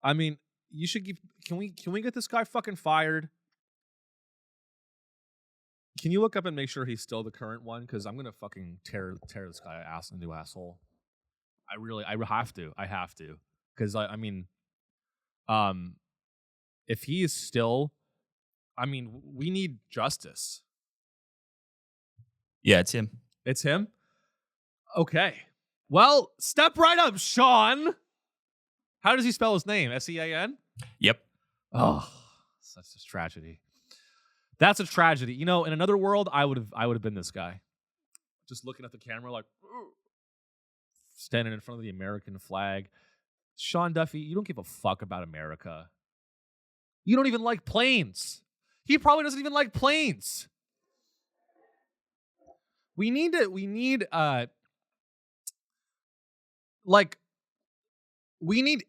I mean, you should can we get this guy fucking fired? Can you look up and make sure he's still the current one? Because I'm gonna fucking tear this guy a new asshole. I have to. Because I mean, if he is still, I mean, we need justice. Yeah, it's him. It's him? Okay. Well, step right up, Sean. How does he spell his name? S-E-A-N? Yep. Oh, such a tragedy. That's a tragedy. You know, in another world, I would have been this guy. Just looking at the camera like, standing in front of the American flag. Sean Duffy, you don't give a fuck about America. You don't even like planes. He probably doesn't even like planes. We need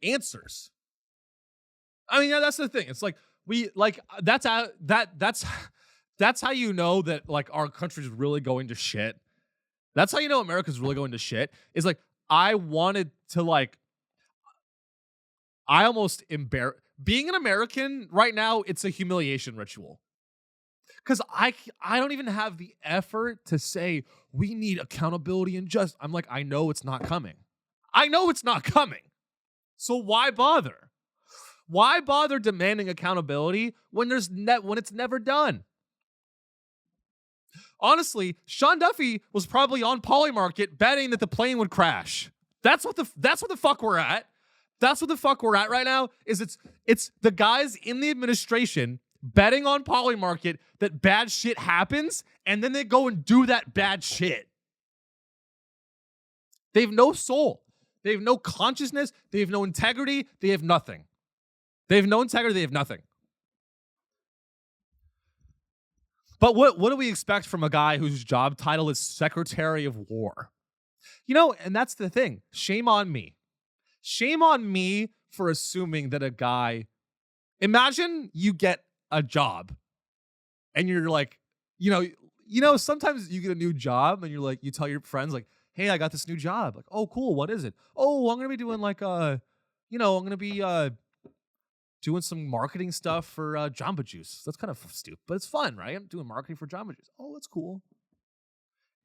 answers. I mean, yeah, that's the thing. It's like that's how you know that like our country's really going to shit. That's how you know America's really going to shit. Is like I almost being an American right now. It's a humiliation ritual. Because I don't even have the effort to say we need accountability and justice. I'm like, I know it's not coming. So why bother? Why bother demanding accountability when when it's never done? Honestly, Sean Duffy was probably on Polymarket betting that the plane would crash. That's what the fuck we're at. That's what the fuck we're at right now. Is it's the guys in the administration betting on Polymarket that bad shit happens, and then they go and do that bad shit. They have no soul. They have no consciousness. They have no integrity. They have nothing. They have no integrity. They have nothing. But what do we expect from a guy whose job title is Secretary of War? You know, and that's the thing. Shame on me. Shame on me for assuming that a guy... Imagine you get a job and you're like, you know, sometimes you get a new job and you're like, you tell your friends like, hey, I got this new job. Like, oh, cool. What is it? Oh, I'm going to be doing like, I'm going to be doing some marketing stuff for Jamba Juice. That's kind of stupid, but it's fun, right? I'm doing marketing for Jamba Juice. Oh, that's cool.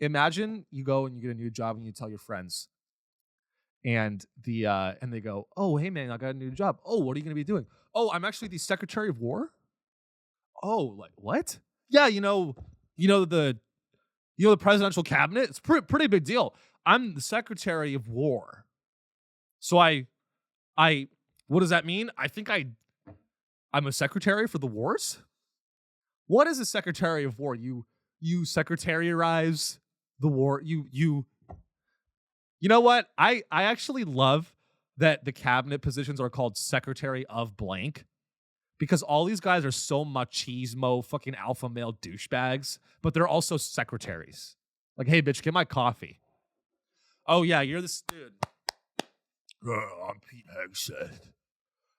Imagine you go and you get a new job and you tell your friends and they go, oh, hey man, I got a new job. Oh, what are you going to be doing? Oh, I'm actually the Secretary of War. Oh, like what? Yeah, the presidential cabinet. It's pretty big deal. I'm the Secretary of War. So I what does that mean? I think I'm a secretary for the wars. What is a Secretary of War? You secretarialize the war. You know what? I actually love that the cabinet positions are called Secretary of Blank. Because all these guys are so machismo, fucking alpha male douchebags, but they're also secretaries. Like, hey, bitch, get my coffee. Oh, yeah, you're this dude. I'm Pete Hegseth.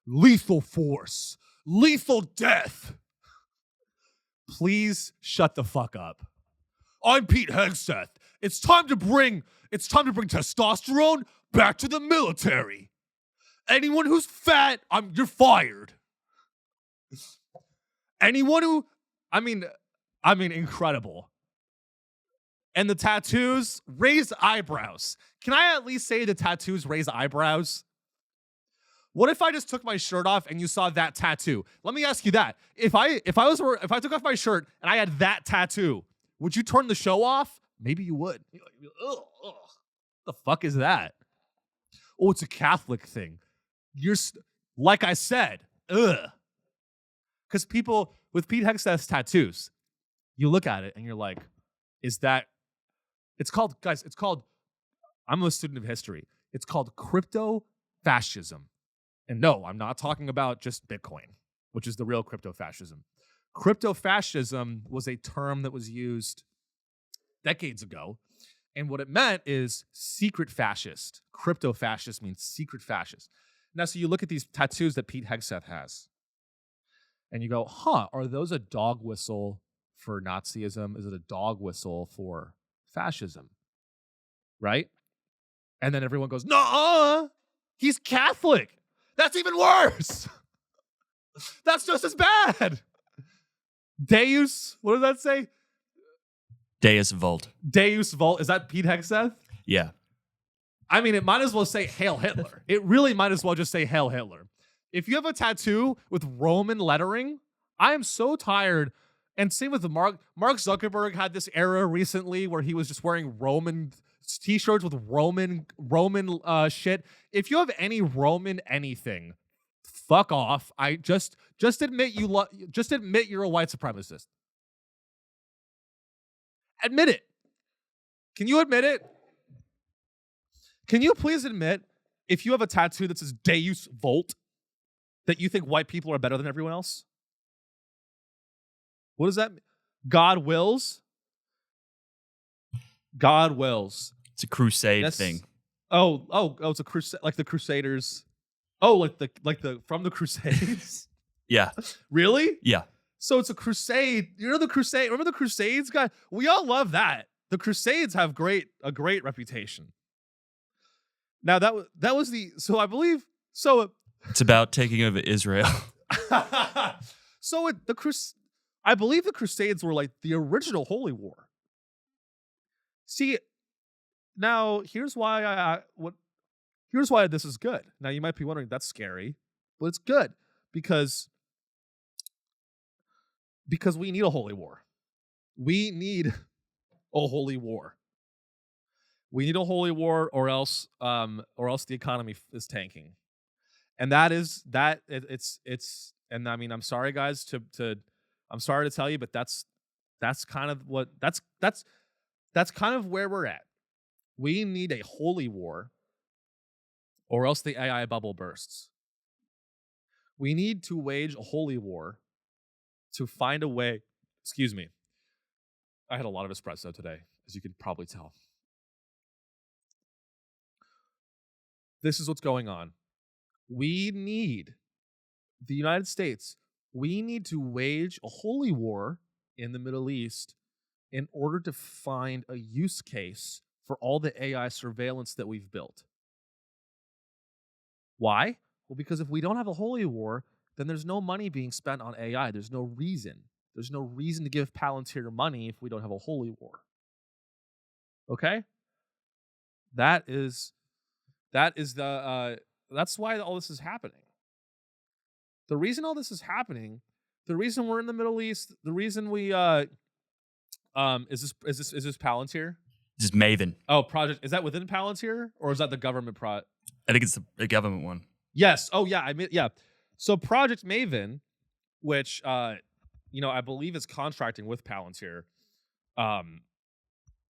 Lethal force. Lethal death. Please shut the fuck up. I'm Pete Hegseth. It's time to bring testosterone back to the military. Anyone who's fat, you're fired. Anyone who, I mean, incredible. And the tattoos, raised eyebrows. Can I at least say the tattoos raise eyebrows? What if I just took my shirt off and you saw that tattoo? Let me ask you that. If I took off my shirt and I had that tattoo, would you turn the show off? Maybe you would. Ugh. The fuck is that? Oh, it's a Catholic thing. Like I said, ugh. Because people with Pete Hegseth's tattoos, you look at it and you're like, is that? It's called, I'm a student of history. It's called crypto fascism. And no, I'm not talking about just Bitcoin, which is the real crypto fascism. Crypto fascism was a term that was used decades ago. And what it meant is secret fascist. Crypto fascist means secret fascist. Now, so you look at these tattoos that Pete Hegseth has, and you go, are those a dog whistle for Nazism? Is it a dog whistle for fascism? Right? And then everyone goes, no, he's Catholic. That's even worse. That's just as bad. Deus, what does that say? Deus Vult. Deus Vult. Is that Pete Hegseth? Yeah. I mean, it might as well say Hail Hitler. It really might as well just say Hail Hitler. If you have a tattoo with Roman lettering, I am so tired. And same with Mark Zuckerberg had this era recently where he was just wearing Roman t-shirts with Roman shit. If you have any Roman anything, fuck off. I just admit admit you're a white supremacist. Admit it. Can you admit it? Can you please admit if you have a tattoo that says Deus Vult that you think white people are better than everyone else? What does that mean? God wills? God wills. It's a crusade thing. Oh, it's a crusade, like the Crusaders. Oh, like the from the Crusades. Yeah. Really? Yeah. So it's a crusade. You know the crusade? Remember the Crusades, guy? We all love that. The Crusades have a great reputation. Now that was the I believe it's about taking over Israel. I believe the Crusades were like the original Holy War. See, now here's why this is good. Now you might be wondering, that's scary, but it's good because we need a holy war. We need a holy war. We need a holy war, or else the economy is tanking. And and I mean, I'm sorry guys I'm sorry to tell you, but that's kind of where we're at. We need a holy war, or else the AI bubble bursts. We need to wage a holy war to find a way. Excuse me. I had a lot of espresso today, as you could probably tell. This is what's going on. The United States, we need to wage a holy war in the Middle East in order to find a use case for all the AI surveillance that we've built. Why? Well, because if we don't have a holy war, then there's no money being spent on AI. There's no reason. There's no reason to give Palantir money if we don't have a holy war. Okay? That's why all this is happening. The reason all this is happening, the reason we're in the Middle East, the reason we is this Palantir? This is Maven. Oh, project. Is that within Palantir or is that the government I think it's the government one. Yes. Oh yeah, yeah. So Project Maven, which I believe is contracting with Palantir. I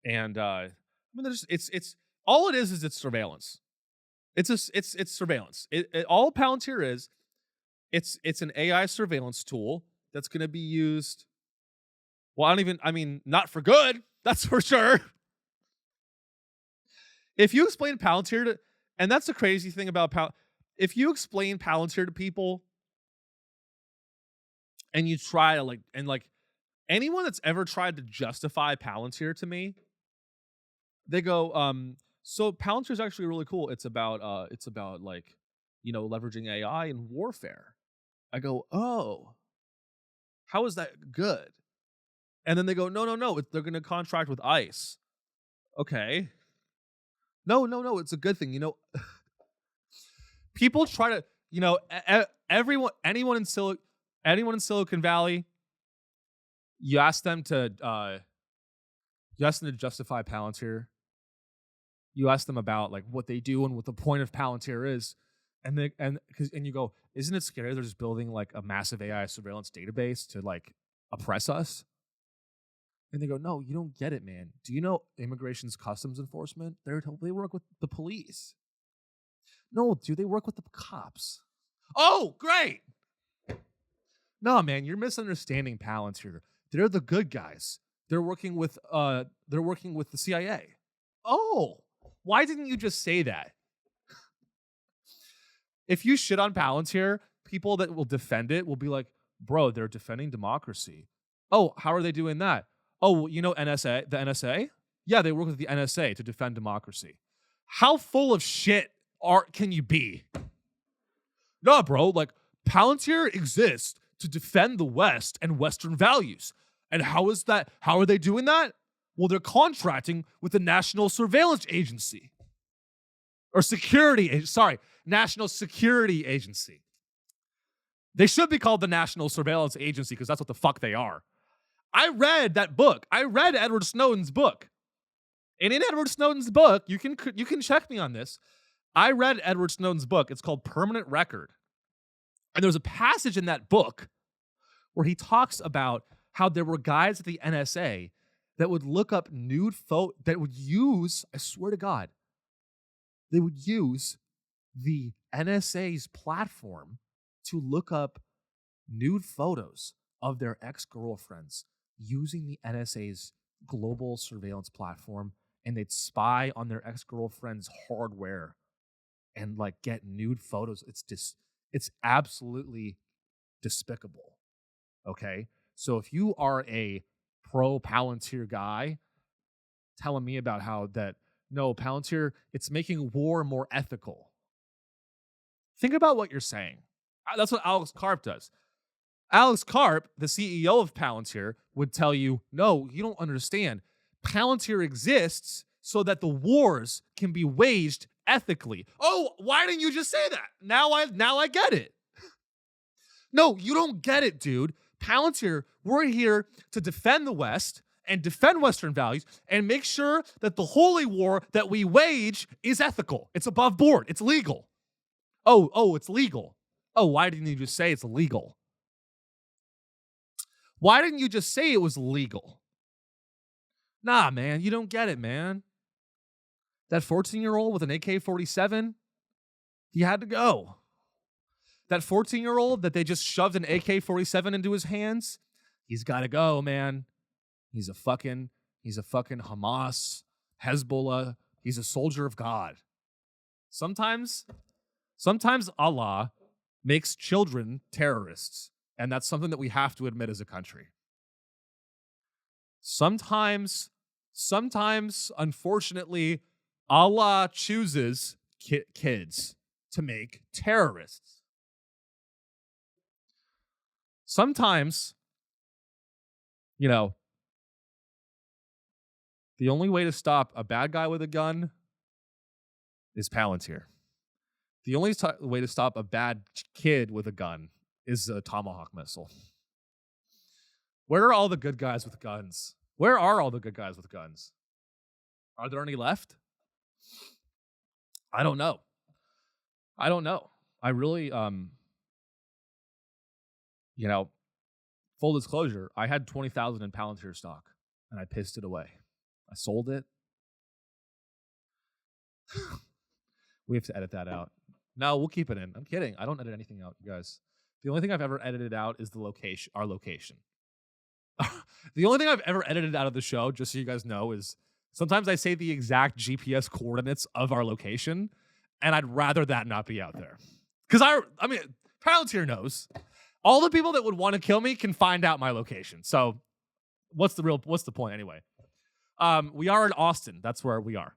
mean, it's all it is it's surveillance. It's surveillance. All Palantir is, it's an AI surveillance tool that's going to be used. Well, not for good. That's for sure. If you explain Palantir And that's the crazy thing about if you explain Palantir to people and you try to like anyone that's ever tried to justify Palantir to me, they go, so Palantir is actually really cool. It's about like, leveraging AI in warfare. I go, oh, how is that good? And then they go, no, they're going to contract with ICE. Okay. No, it's a good thing. People try to, anyone in Silicon Valley, you ask them to justify Palantir. You ask them about like what they do and what the point of Palantir is, and you go, isn't it scary? They're just building like a massive AI surveillance database to like oppress us. And they go, no, you don't get it, man. Do you know Immigration's Customs Enforcement? They work with the police. No, dude, they work with the cops. Oh, great. No, man, you're misunderstanding Palantir. They're the good guys. They're working with the CIA. Oh, why didn't you just say that? If you shit on Palantir, people that will defend it will be like, bro, they're defending democracy. Oh, how are they doing that? Oh, the NSA? Yeah, they work with the NSA to defend democracy. How full of shit can you be? No, bro, like Palantir exists to defend the West and Western values. And how is that? How are they doing that? Well, they're contracting with the National Surveillance Agency. Or National Security Agency. They should be called the National Surveillance Agency because that's what the fuck they are. I read that book. I read Edward Snowden's book. And in Edward Snowden's book, you can check me on this. I read Edward Snowden's book. It's called Permanent Record. And there's a passage in that book where he talks about how there were guys at the NSA that would look up nude that would use, I swear to God, they would use the NSA's platform to look up nude photos of their ex-girlfriends using the NSA's global surveillance platform, and they'd spy on their ex-girlfriend's hardware and like get nude photos. It's absolutely despicable. Okay? So if you are a pro Palantir guy telling me about how that, no, Palantir, it's making war more ethical. Think about what you're saying. That's what Alex Karp does. Alex Karp, the CEO of Palantir, would tell you, no, you don't understand. Palantir exists so that the wars can be waged ethically. Oh, why didn't you just say that? Now I get it. No, you don't get it, dude. Palantir, we're here to defend the West and defend Western values and make sure that the holy war that we wage is ethical. It's above board. It's legal. Oh, it's legal. Oh, why didn't you just say it's legal? Why didn't you just say it was legal? Nah, man, you don't get it, man. That 14-year-old with an AK-47, he had to go. That 14-year-old that they just shoved an AK-47 into his hands, he's got to go, man. He's a fucking Hamas, Hezbollah. He's a soldier of God. Sometimes Allah makes children terrorists, and that's something that we have to admit as a country. Sometimes, unfortunately, Allah chooses kids to make terrorists. Sometimes, the only way to stop a bad guy with a gun is Palantir. The only way to stop a bad kid with a gun is a Tomahawk missile. Where are all the good guys with guns? Where are all the good guys with guns? Are there any left? I don't know. I really, full disclosure, I had 20,000 in Palantir stock and I pissed it away. I sold it. We have to edit that out. No, we'll keep it in. I'm kidding. I don't edit anything out, you guys. The only thing I've ever edited out is our location. The only thing I've ever edited out of the show, just so you guys know, is sometimes I say the exact GPS coordinates of our location, And I'd rather that not be out there. Because I mean, Palantir knows. All the people that would want to kill me can find out my location. So what's the point anyway? We are in Austin. That's where we are.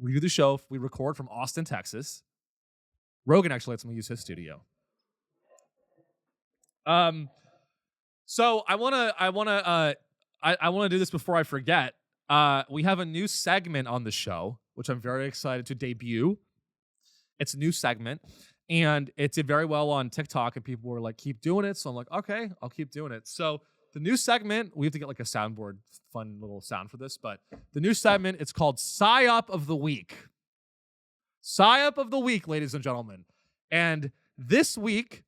We do the show. We record from Austin, Texas. Rogan actually lets me use his studio. So I wanna do this before I forget. We have a new segment on the show, which I'm very excited to debut. It's a new segment, and it did very well on TikTok, and people were like, keep doing it. So I'm like, okay, I'll keep doing it. So the new segment, we have to get like a soundboard, fun little sound for this, but the new segment, it's called Psyop of the Week. Psyop of the Week, ladies and gentlemen. And this week,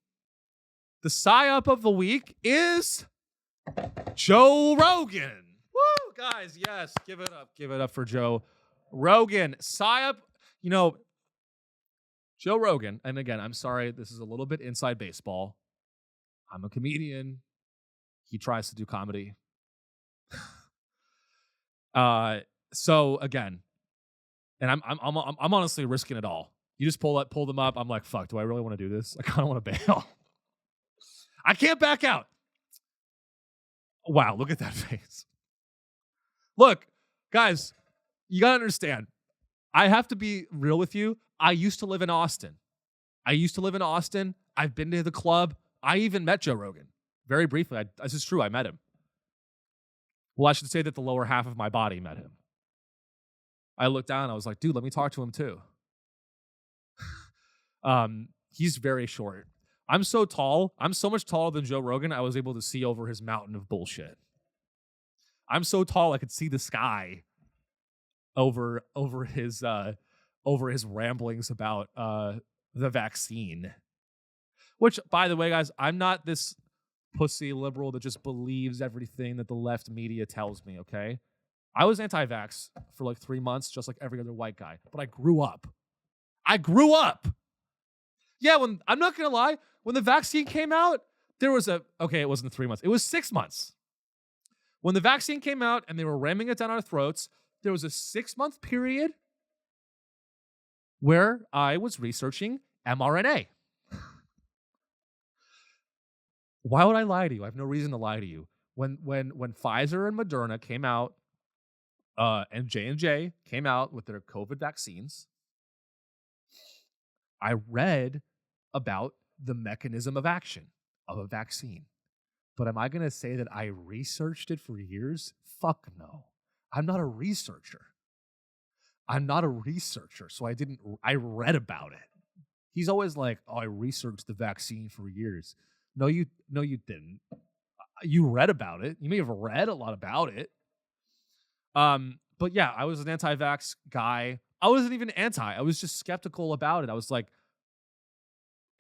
the Psyop of the Week is Joe Rogan. Woo, guys, yes, give it up. Give it up for Joe Rogan. Psyop, Joe Rogan, and again, I'm sorry, this is a little bit inside baseball. I'm a comedian. He tries to do comedy. So again, and I'm honestly risking it all. You just pull them up. I'm like, fuck, do I really want to do this? I kind of want to bail. I can't back out. Wow, look at that face. Look, guys, you gotta understand. I have to be real with you. I used to live in Austin. I've been to the club. I even met Joe Rogan. Very briefly. This is true. I met him. Well, I should say that the lower half of my body met him. I looked down and I was like, dude, let me talk to him too. He's very short. I'm so tall. I'm so much taller than Joe Rogan. I was able to see over his mountain of bullshit. I'm so tall I could see the sky over his ramblings about the vaccine. Which, by the way, guys, I'm not this pussy liberal that just believes everything that the left media tells me, okay? I was anti-vax for like 3 months, just like every other white guy. But I grew up. Yeah, I'm not going to lie. When the vaccine came out, it wasn't 3 months. It was 6 months. When the vaccine came out and they were ramming it down our throats, there was a 6-month period where I was researching mRNA. Why would I lie to you? I have no reason to lie to you. When Pfizer and Moderna came out, and J&J came out with their COVID vaccines, I read about the mechanism of action of a vaccine. But am I going to say that I researched it for years? Fuck no. I'm not a researcher. So I read about it. He's always like, oh, I researched the vaccine for years. No, you didn't. You read about it. You may have read a lot about it. But yeah, I was an anti-vax guy. I wasn't even anti. I was just skeptical about it. I was like,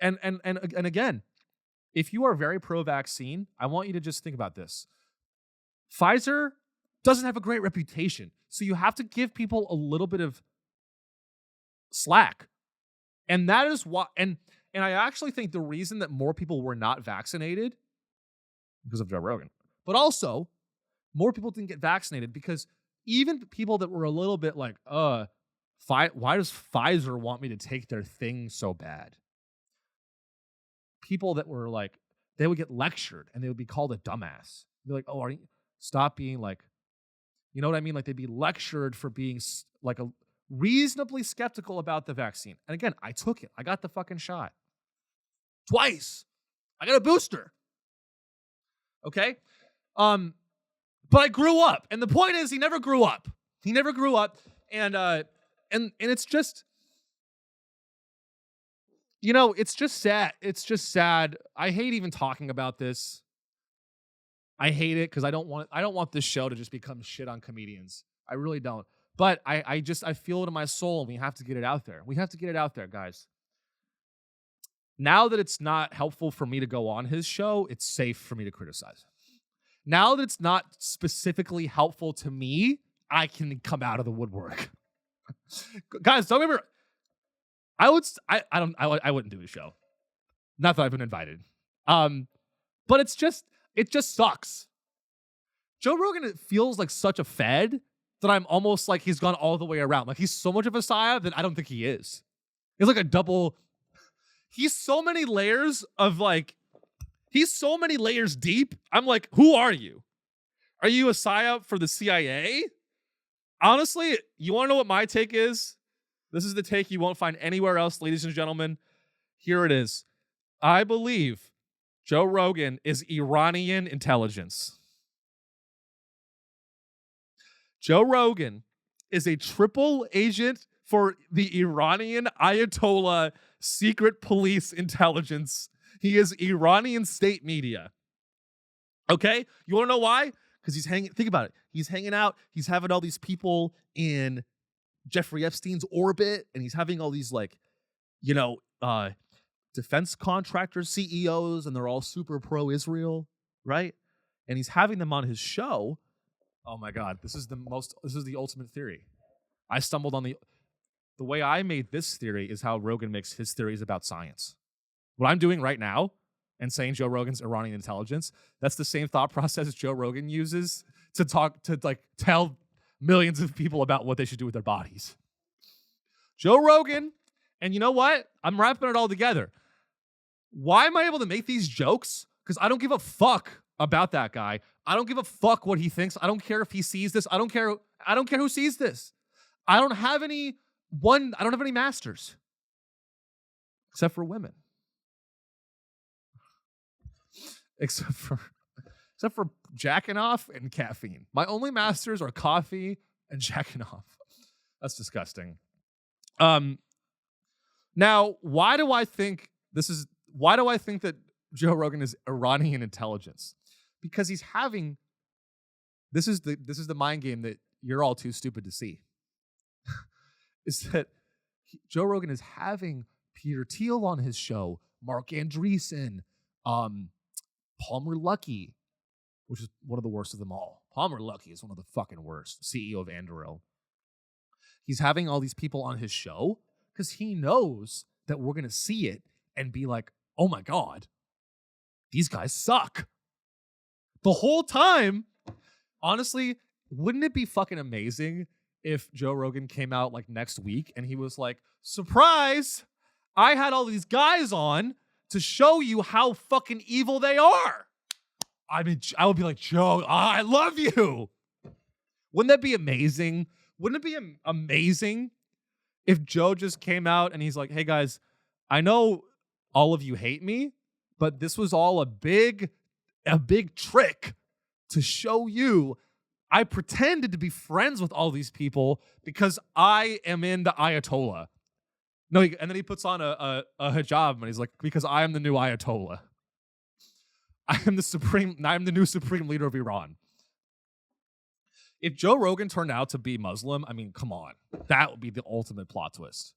and again, if you are very pro-vaccine, I want you to just think about this. Pfizer doesn't have a great reputation, so you have to give people a little bit of slack. And that is why, and I actually think the reason that more people were not vaccinated because of Joe Rogan, but also more people didn't get vaccinated because even people that were a little bit like, why does Pfizer want me to take their thing so bad? People that were like, they would get lectured and they would be called a dumbass. They're like, oh, stop being like, you know what I mean? Like they'd be lectured for being like a reasonably skeptical about the vaccine. And again, I took it. I got the fucking shot. Twice. I got a booster. Okay? But I grew up. And the point is, he never grew up. And it's just, it's just sad. I hate even talking about this. I hate it because I don't want this show to just become shit on comedians. I really don't. But I feel it in my soul, and we have to get it out there. We have to get it out there, guys. Now that it's not helpful for me to go on his show, it's safe for me to criticize. Now that it's not specifically helpful to me, I can come out of the woodwork. Guys, don't remember. I wouldn't do a show. Not that I've been invited. But it just sucks. Joe Rogan, it feels like such a fed that I'm almost like he's gone all the way around. Like he's so much of a psyop that I don't think he is. He's like a double. He's so many layers of like, he's so many layers deep. I'm like, who are you? Are you a psyop for the CIA? Honestly, you want to know what my take is? This is the take you won't find anywhere else, ladies and gentlemen. Here it is. I believe Joe Rogan is Iranian intelligence. Joe Rogan is a triple agent for the Iranian Ayatollah secret police intelligence. He is Iranian state media. Okay? You want to know why? Because he's hanging, think about it. He's hanging out. He's having all these people in Jeffrey Epstein's orbit, and he's having all these like, defense contractor CEOs, and they're all super pro-Israel, right? And he's having them on his show. Oh my God, this is the ultimate theory. I stumbled on the way I made this theory is how Rogan makes his theories about science. What I'm doing right now and saying Joe Rogan's Iranian intelligence, that's the same thought process Joe Rogan uses to tell millions of people about what they should do with their bodies. Joe Rogan, and you know what? I'm wrapping it all together. Why am I able to make these jokes? Because I don't give a fuck about that guy. I don't give a fuck what he thinks. I don't care if he sees this. I don't care who sees this. I don't have any masters. Except for women. Except for jacking off and caffeine. My only masters are coffee and jacking off. That's disgusting. Now, why do I think that Joe Rogan is Iranian intelligence? Because he's having this is the mind game that you're all too stupid to see. Is that Joe Rogan is having Peter Thiel on his show, Mark Andreessen, Palmer Luckey, which is one of the worst of them all. Palmer Luckey is one of the fucking worst, CEO of Anduril. He's having all these people on his show because he knows that we're going to see it and be like, oh my God, these guys suck. The whole time, honestly, wouldn't it be fucking amazing if Joe Rogan came out like next week and he was like, surprise, I had all these guys on to show you how fucking evil they are. I mean, I would be like, Joe, I love you. Wouldn't that be amazing? Wouldn't it be amazing if Joe just came out and he's like, hey guys, I know all of you hate me, but this was all a big trick to show you I pretended to be friends with all these people because I am in the Ayatollah. No, and then he puts on a hijab and he's like, because I am the new Ayatollah. I am the new supreme leader of Iran. If Joe Rogan turned out to be Muslim, I mean, come on. That would be the ultimate plot twist.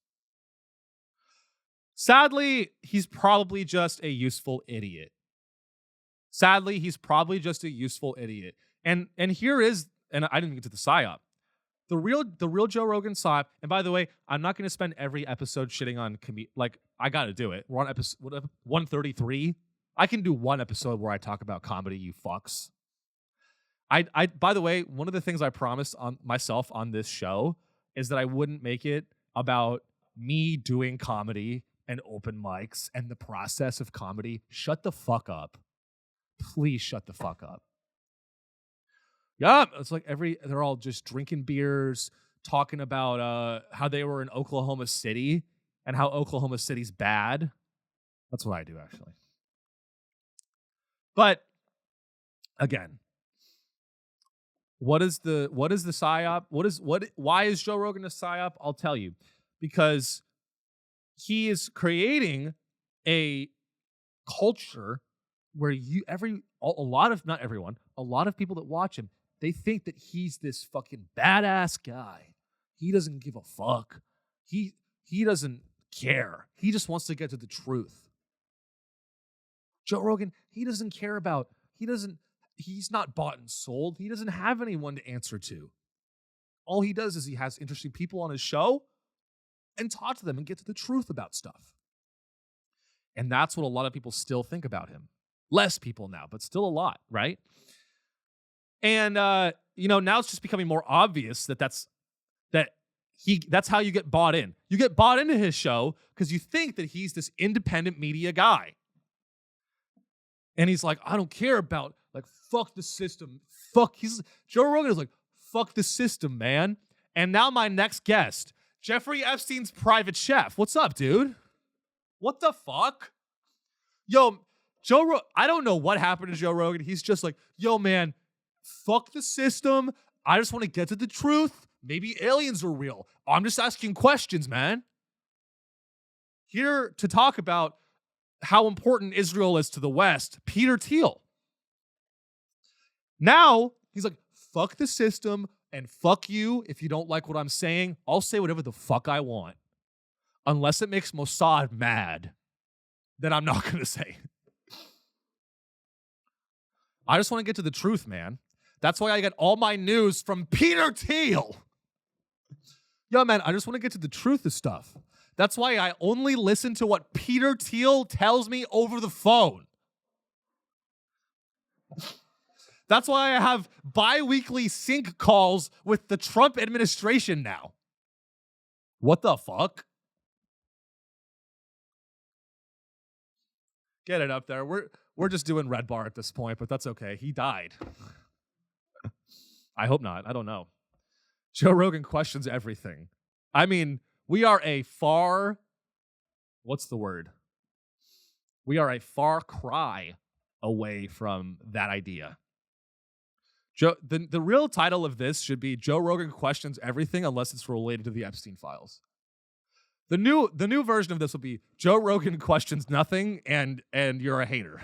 Sadly, he's probably just a useful idiot. And here is, and I didn't get to the psyop. The real Joe Rogan psyop, and by the way, I'm not going to spend every episode shitting on like, I got to do it. We're on episode 133. I can do one episode where I talk about comedy, you fucks. I by the way, one of the things I promised on myself on this show is that I wouldn't make it about me doing comedy and open mics and the process of comedy. Shut the fuck up. Please shut the fuck up. Yeah, it's like they're all just drinking beers, talking about how they were in Oklahoma City and how Oklahoma City's bad. That's what I do, actually. But again, what is the psyop? Why is Joe Rogan a psyop? I'll tell you. Because he is creating a culture where a lot of people that watch him, they think that he's this fucking badass guy. He doesn't give a fuck. He doesn't care. He just wants to get to the truth. Joe Rogan, he's not bought and sold. He doesn't have anyone to answer to. All he does is he has interesting people on his show and talk to them and get to the truth about stuff. And that's what a lot of people still think about him. Less people now, but still a lot, right? And now it's just becoming more obvious that that's how you get bought in. You get bought into his show because you think that he's this independent media guy. And he's like, I don't care about, like, fuck the system. Joe Rogan is like, fuck the system, man. And now my next guest, Jeffrey Epstein's private chef. What's up, dude? What the fuck? Yo, I don't know what happened to Joe Rogan. He's just like, yo, man, fuck the system. I just want to get to the truth. Maybe aliens are real. I'm just asking questions, man. Here to talk about how important Israel is to the West, Peter Thiel. Now, he's like, fuck the system and fuck you. If you don't like what I'm saying, I'll say whatever the fuck I want. Unless it makes Mossad mad, then I'm not going to say. I just want to get to the truth, man. That's why I get all my news from Peter Thiel. Yo, man, I just want to get to the truth of stuff. That's why I only listen to what Peter Thiel tells me over the phone. That's why I have bi-weekly sync calls with the Trump administration now. What the fuck? Get it up there. We're just doing Red Bar at this point, but that's okay. He died. I hope not. I don't know. Joe Rogan questions everything. I mean, we are a far... What's the word? We are a far cry away from that idea. The real title of this should be Joe Rogan questions everything unless it's related to the Epstein files. The new version of this will be Joe Rogan questions nothing and you're a hater.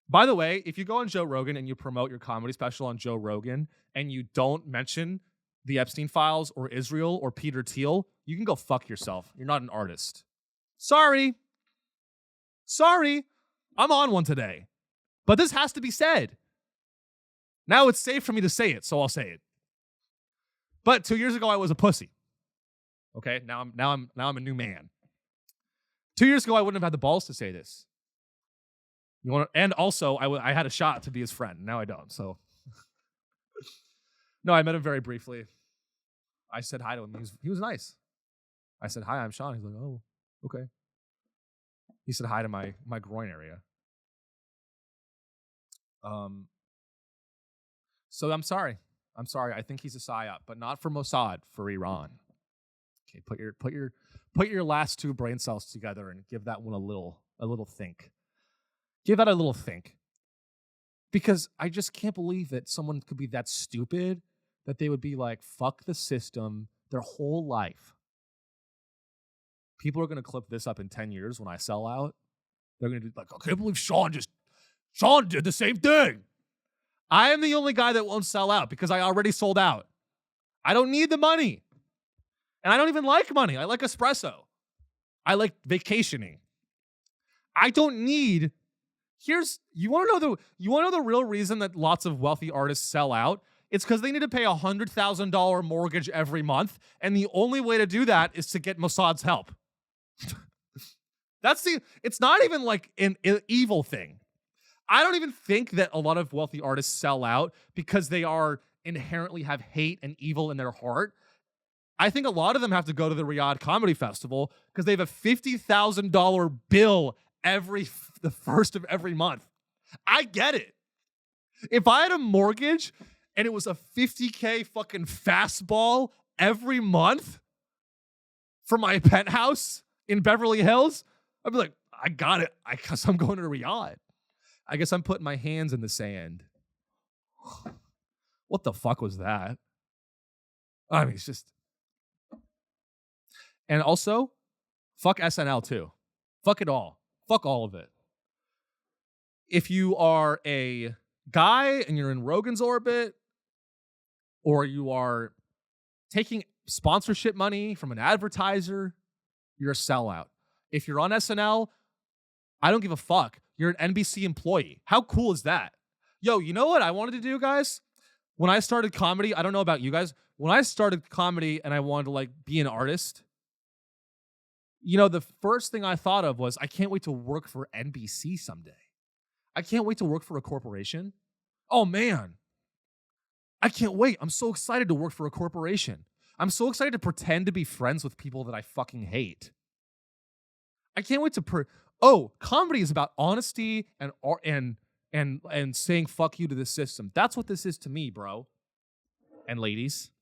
By the way, if you go on Joe Rogan and you promote your comedy special on Joe Rogan and you don't mention the Epstein files or Israel or Peter Thiel, you can go fuck yourself. You're not an artist. Sorry. I'm on one today. But this has to be said. Now it's safe for me to say it, so I'll say it. But 2 years ago, I was a pussy. Okay, now I'm a new man. 2 years ago, I wouldn't have had the balls to say this. And also, I had a shot to be his friend. Now I don't. So, no, I met him very briefly. I said hi to him. He was nice. I said hi. I'm Sean. He's like, oh, okay. He said hi to my groin area. So I'm sorry. I think he's a psyop, but not for Mossad, for Iran. Okay, put your last two brain cells together and give that one a little think. Give that a little think. Because I just can't believe that someone could be that stupid that they would be like, fuck the system their whole life. People are going to clip this up in 10 years when I sell out. They're going to be like, I can't believe Sean did the same thing. I am the only guy that won't sell out because I already sold out. I don't need the money. And I don't even like money. I like espresso. I like vacationing. I don't need... You want to know the real reason that lots of wealthy artists sell out? It's because they need to pay a $100,000 mortgage every month, and the only way to do that is to get Mossad's help. It's not even like an evil thing. I don't even think that a lot of wealthy artists sell out because they are inherently have hate and evil in their heart. I think a lot of them have to go to the Riyadh Comedy Festival because they have a $50,000 bill the first of every month. I get it. If I had a mortgage and it was a $50K fucking fastball every month for my penthouse in Beverly Hills, I'd be like, I got it. I guess I'm going to Riyadh. I guess I'm putting my hands in the sand. What the fuck was that? I mean, it's just... And also, fuck SNL too. Fuck it all. Fuck all of it. If you are a guy and you're in Rogan's orbit, or you are taking sponsorship money from an advertiser, you're a sellout. If you're on SNL, I don't give a fuck. You're an NBC employee. How cool is that? Yo, you know what I wanted to do, guys? When I started comedy, I don't know about you guys. When I started comedy and I wanted to like be an artist, you know, the first thing I thought of was, I can't wait to work for NBC someday. I can't wait to work for a corporation. Oh, man. I can't wait. I'm so excited to work for a corporation. I'm so excited to pretend to be friends with people that I fucking hate. I can't wait to comedy is about honesty and saying fuck you to the system. That's what this is to me, bro. And ladies.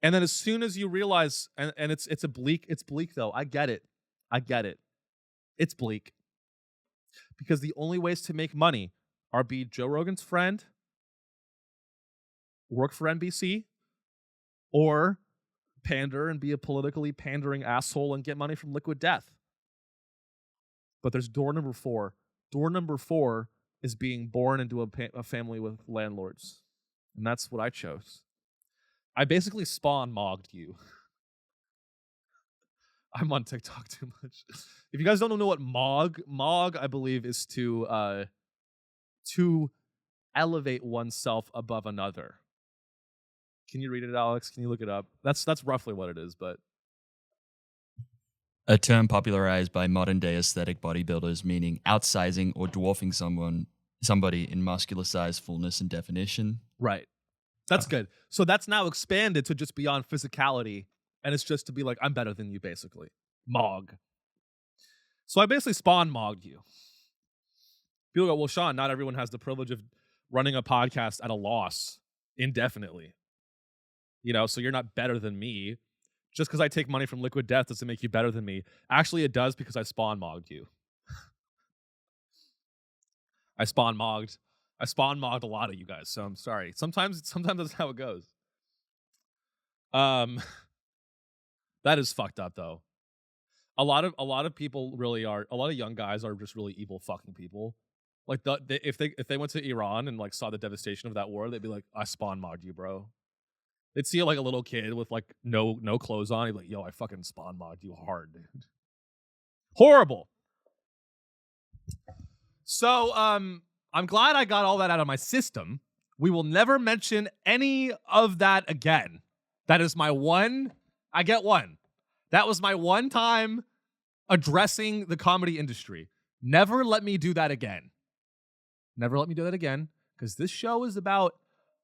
And then as soon as you realize, and it's bleak though. I get it. It's bleak. Because the only ways to make money are be Joe Rogan's friend, work for NBC, or pander and be a politically pandering asshole and get money from Liquid Death. But there's door number 4. Door number 4 is being born into a family with landlords. And that's what I chose. I basically spawn mogged you. I'm on TikTok too much. If you guys don't know what mog I believe is to elevate oneself above another. Can you read it, Alex? Can you look it up? That's roughly what it is, but a term popularized by modern-day aesthetic bodybuilders, meaning outsizing or dwarfing somebody in muscular size, fullness, and definition. Right. That's good. So that's now expanded to just beyond physicality, and it's just to be like, I'm better than you, basically. Mog. So I basically spawn mogged you. People go, well, Sean, not everyone has the privilege of running a podcast at a loss indefinitely. So you're not better than me. Just because I take money from Liquid Death doesn't make you better than me. Actually, it does because I spawn mogged you. I spawn mogged a lot of you guys, so I'm sorry. Sometimes that's how it goes. That is fucked up though. A lot of people really are. A lot of young guys are just really evil fucking people. Like if they went to Iran and like saw the devastation of that war, they'd be like, I spawn mogged you, bro. They'd see like a little kid with like no clothes on. He'd be like, yo, I fucking spawn mogged you hard, dude. Horrible. So I'm glad I got all that out of my system. We will never mention any of that again. That is my one. I get one. That was my one time addressing the comedy industry. Never let me do that again. Never let me do that again, because this show is about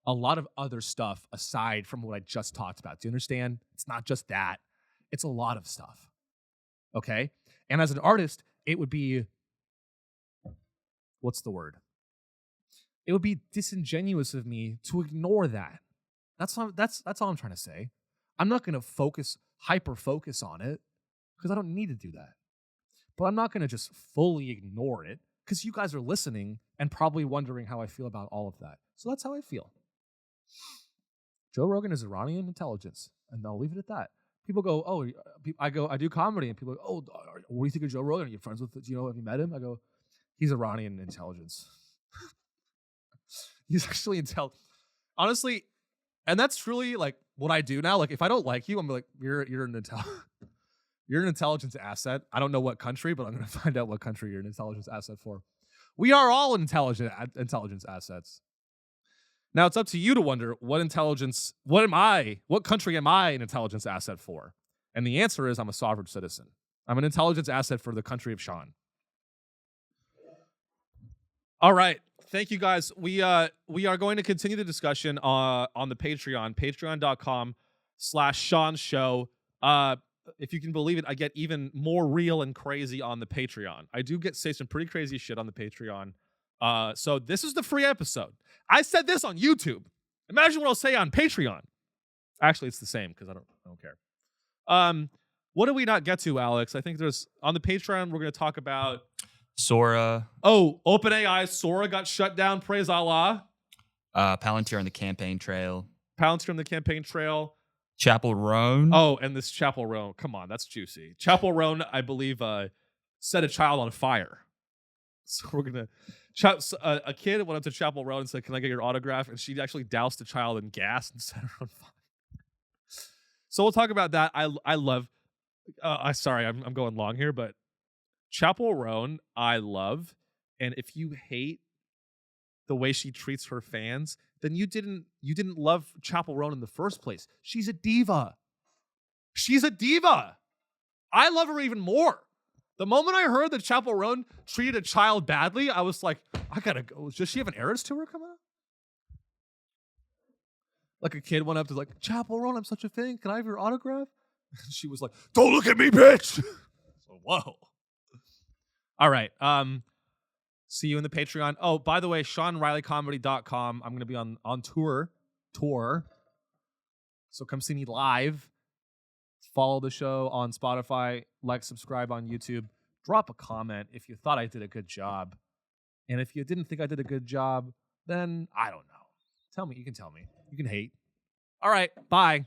a lot of other stuff aside from what I just talked about. Do you understand? It's not just that. It's a lot of stuff. Okay? And as an artist, it would be, what's the word? It would be disingenuous of me to ignore that. That's all I'm trying to say. I'm not going to hyper focus on it because I don't need to do that. But I'm not going to just fully ignore it because you guys are listening and probably wondering how I feel about all of that. So that's how I feel. Joe Rogan is Iranian intelligence, and I'll leave it at that. People go, oh, I do comedy, and people go, oh, what do you think of Joe Rogan? Are you friends with? Do you know? Have you met him? I go, he's Iranian intelligence. He's actually honestly, and that's truly like what I do now. Like if I don't like you, I'm like, you're an intelligence asset. I don't know what country, but I'm going to find out what country you're an intelligence asset for. We are all intelligence assets. Now it's up to you to wonder what country am I an intelligence asset for? And the answer is I'm a sovereign citizen. I'm an intelligence asset for the country of Sean. All right. Thank you guys. We are going to continue the discussion on the Patreon, patreon.com/Sean Show. If you can believe it, I get even more real and crazy on the Patreon. I do say some pretty crazy shit on the Patreon. So this is the free episode. I said this on YouTube. Imagine what I'll say on Patreon. Actually, it's the same because I don't care. What did we not get to, Alex? I think there's on the Patreon we're going to talk about Sora. Oh, OpenAI Sora got shut down. Praise Allah. Palantir on the campaign trail. Chapel Roan. Oh, and this Chapel Roan. Come on, that's juicy. Chapel Roan, I believe, set a child on fire. So we're gonna. A kid went up to Chapel Roan and said, "Can I get your autograph?" And she actually doused the child in gas and set her on fire. So we'll talk about that. I love. Sorry, I'm going long here, but Chapel Roan, I love. And if you hate the way she treats her fans, then you didn't love Chapel Roan in the first place. She's a diva. I love her even more. The moment I heard that Chappell Roan treated a child badly, I was like, I gotta go. Does she have an Eras tour coming up? Like a kid went up to like, Chappell Roan, I'm such a fan. Can I have your autograph? And she was like, don't look at me, bitch. So, whoa. All right. See you in the Patreon. Oh, by the way, seanreillycomedy.com. I'm going to be on tour. So come see me live. Follow the show on Spotify. Like, subscribe on YouTube. Drop a comment if you thought I did a good job. And if you didn't think I did a good job, then I don't know. Tell me. You can tell me. You can hate. All right. Bye.